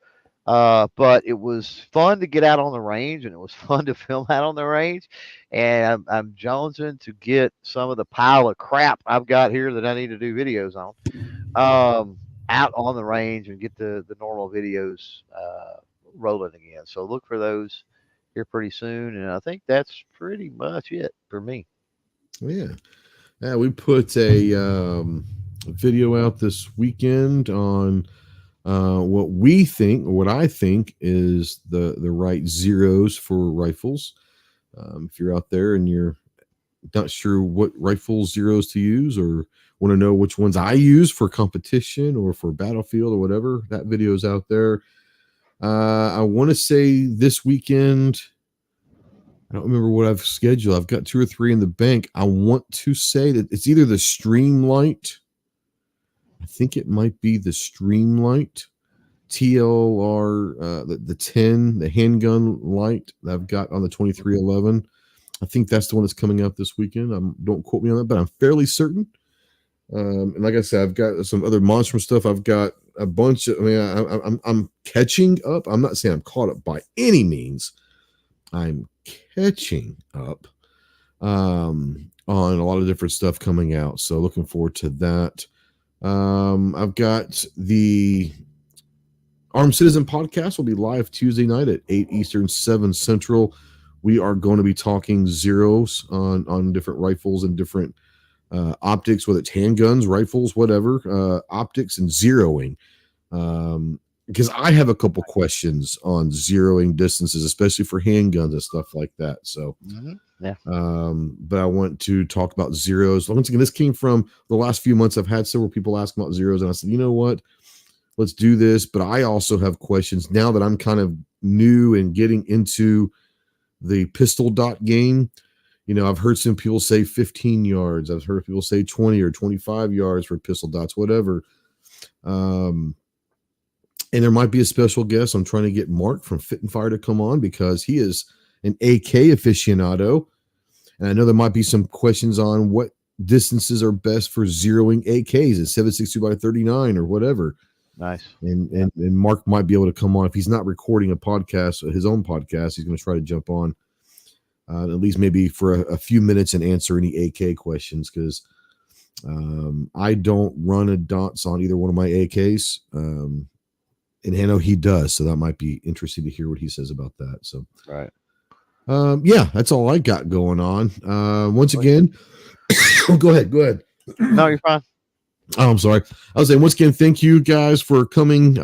Speaker 2: But it was fun to get out on the range, and it was fun to film out on the range. And I'm jonesing to get some of the pile of crap I've got here that I need to do videos on, out on the range and get the normal videos rolling again. So look for those here pretty soon. And I think that's pretty much it for me.
Speaker 1: Yeah. Yeah, we put a video out this weekend on what I think is the right zeros for rifles. If you're out there and you're not sure what rifle zeros to use or want to know which ones I use for competition or for battlefield or whatever, that video is out there. I want to say this weekend. I don't remember what I've scheduled. I've got 2 or 3 in the bank. I want to say that it's either the Streamlight. I think it might be the Streamlight TLR, the 10, the handgun light that I've got on the 2311. I think that's the one that's coming out this weekend. Don't quote me on that, but I'm fairly certain. And like I said, I've got some other Monstrum stuff. I've got a bunch of. I mean, I'm catching up. I'm not saying I'm caught up by any means. I'm catching up on a lot of different stuff coming out. So looking forward to that. I've got the Armed Citizen podcast will be live Tuesday night at 8 Eastern, 7 Central. We are going to be talking zeros on different rifles and different optics, whether it's handguns, rifles, whatever, optics and zeroing. Because I have a couple questions on zeroing distances, especially for handguns and stuff like that. So,
Speaker 2: yeah.
Speaker 1: But I want to talk about zeros. Once again, this came from the last few months. I've had several people ask about zeros, and I said, you know what? Let's do this. But I also have questions now that I'm kind of new and getting into the pistol dot game. You know, I've heard some people say 15 yards. I've heard people say 20 or 25 yards for pistol dots, whatever. And there might be a special guest. I'm trying to get Mark from Fit and Fire to come on because he is an AK aficionado. And I know there might be some questions on what distances are best for zeroing AKs at 7.62 by 39 or whatever.
Speaker 2: Nice.
Speaker 1: And Mark might be able to come on. If he's not recording a podcast, his own podcast, he's going to try to jump on at least maybe for a few minutes and answer any AK questions because I don't run a dots on either one of my AKs. And I know he does, so that might be interesting to hear what he says about that. So,
Speaker 2: right.
Speaker 1: Yeah, that's all I got going on. Once again, go ahead.
Speaker 2: No, you're fine.
Speaker 1: Oh, I'm sorry. I was saying, once again, thank you guys for coming.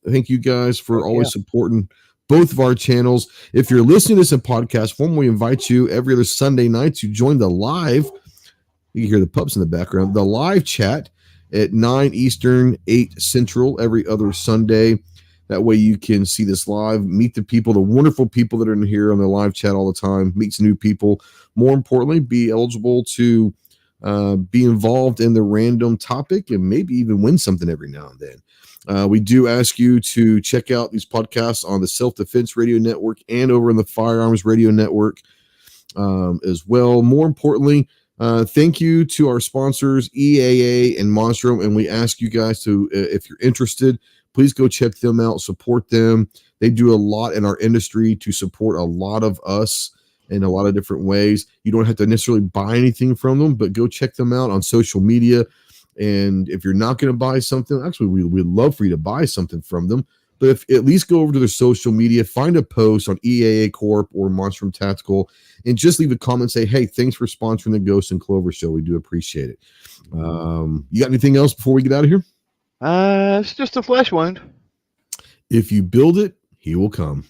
Speaker 1: Thank you guys for always supporting both of our channels. If you're listening to this in podcast form, we invite you every other Sunday night to join the live. You can hear the pups in the background. The live chat at 9 Eastern, 8 Central every other Sunday. That way you can see this live, meet the people, the wonderful people that are in here on the live chat all the time, meet some new people. More importantly, be eligible to be involved in the random topic and maybe even win something every now and then. We do ask you to check out these podcasts on the Self-Defense Radio Network and over in the Firearms Radio Network as well. More importantly, thank you to our sponsors, EAA and Monstrum, and we ask you guys to, if you're interested, please go check them out, support them. They do a lot in our industry to support a lot of us in a lot of different ways. You don't have to necessarily buy anything from them, but go check them out on social media. And if you're not going to buy something, actually, we'd love for you to buy something from them. But if at least go over to their social media, find a post on EAA Corp or Monstrum Tactical, and just leave a comment, say, hey, thanks for sponsoring the Ghost and Clover show. We do appreciate it. You got anything else before we get out of here?
Speaker 2: It's just a flesh wound.
Speaker 1: If you build it, he will come.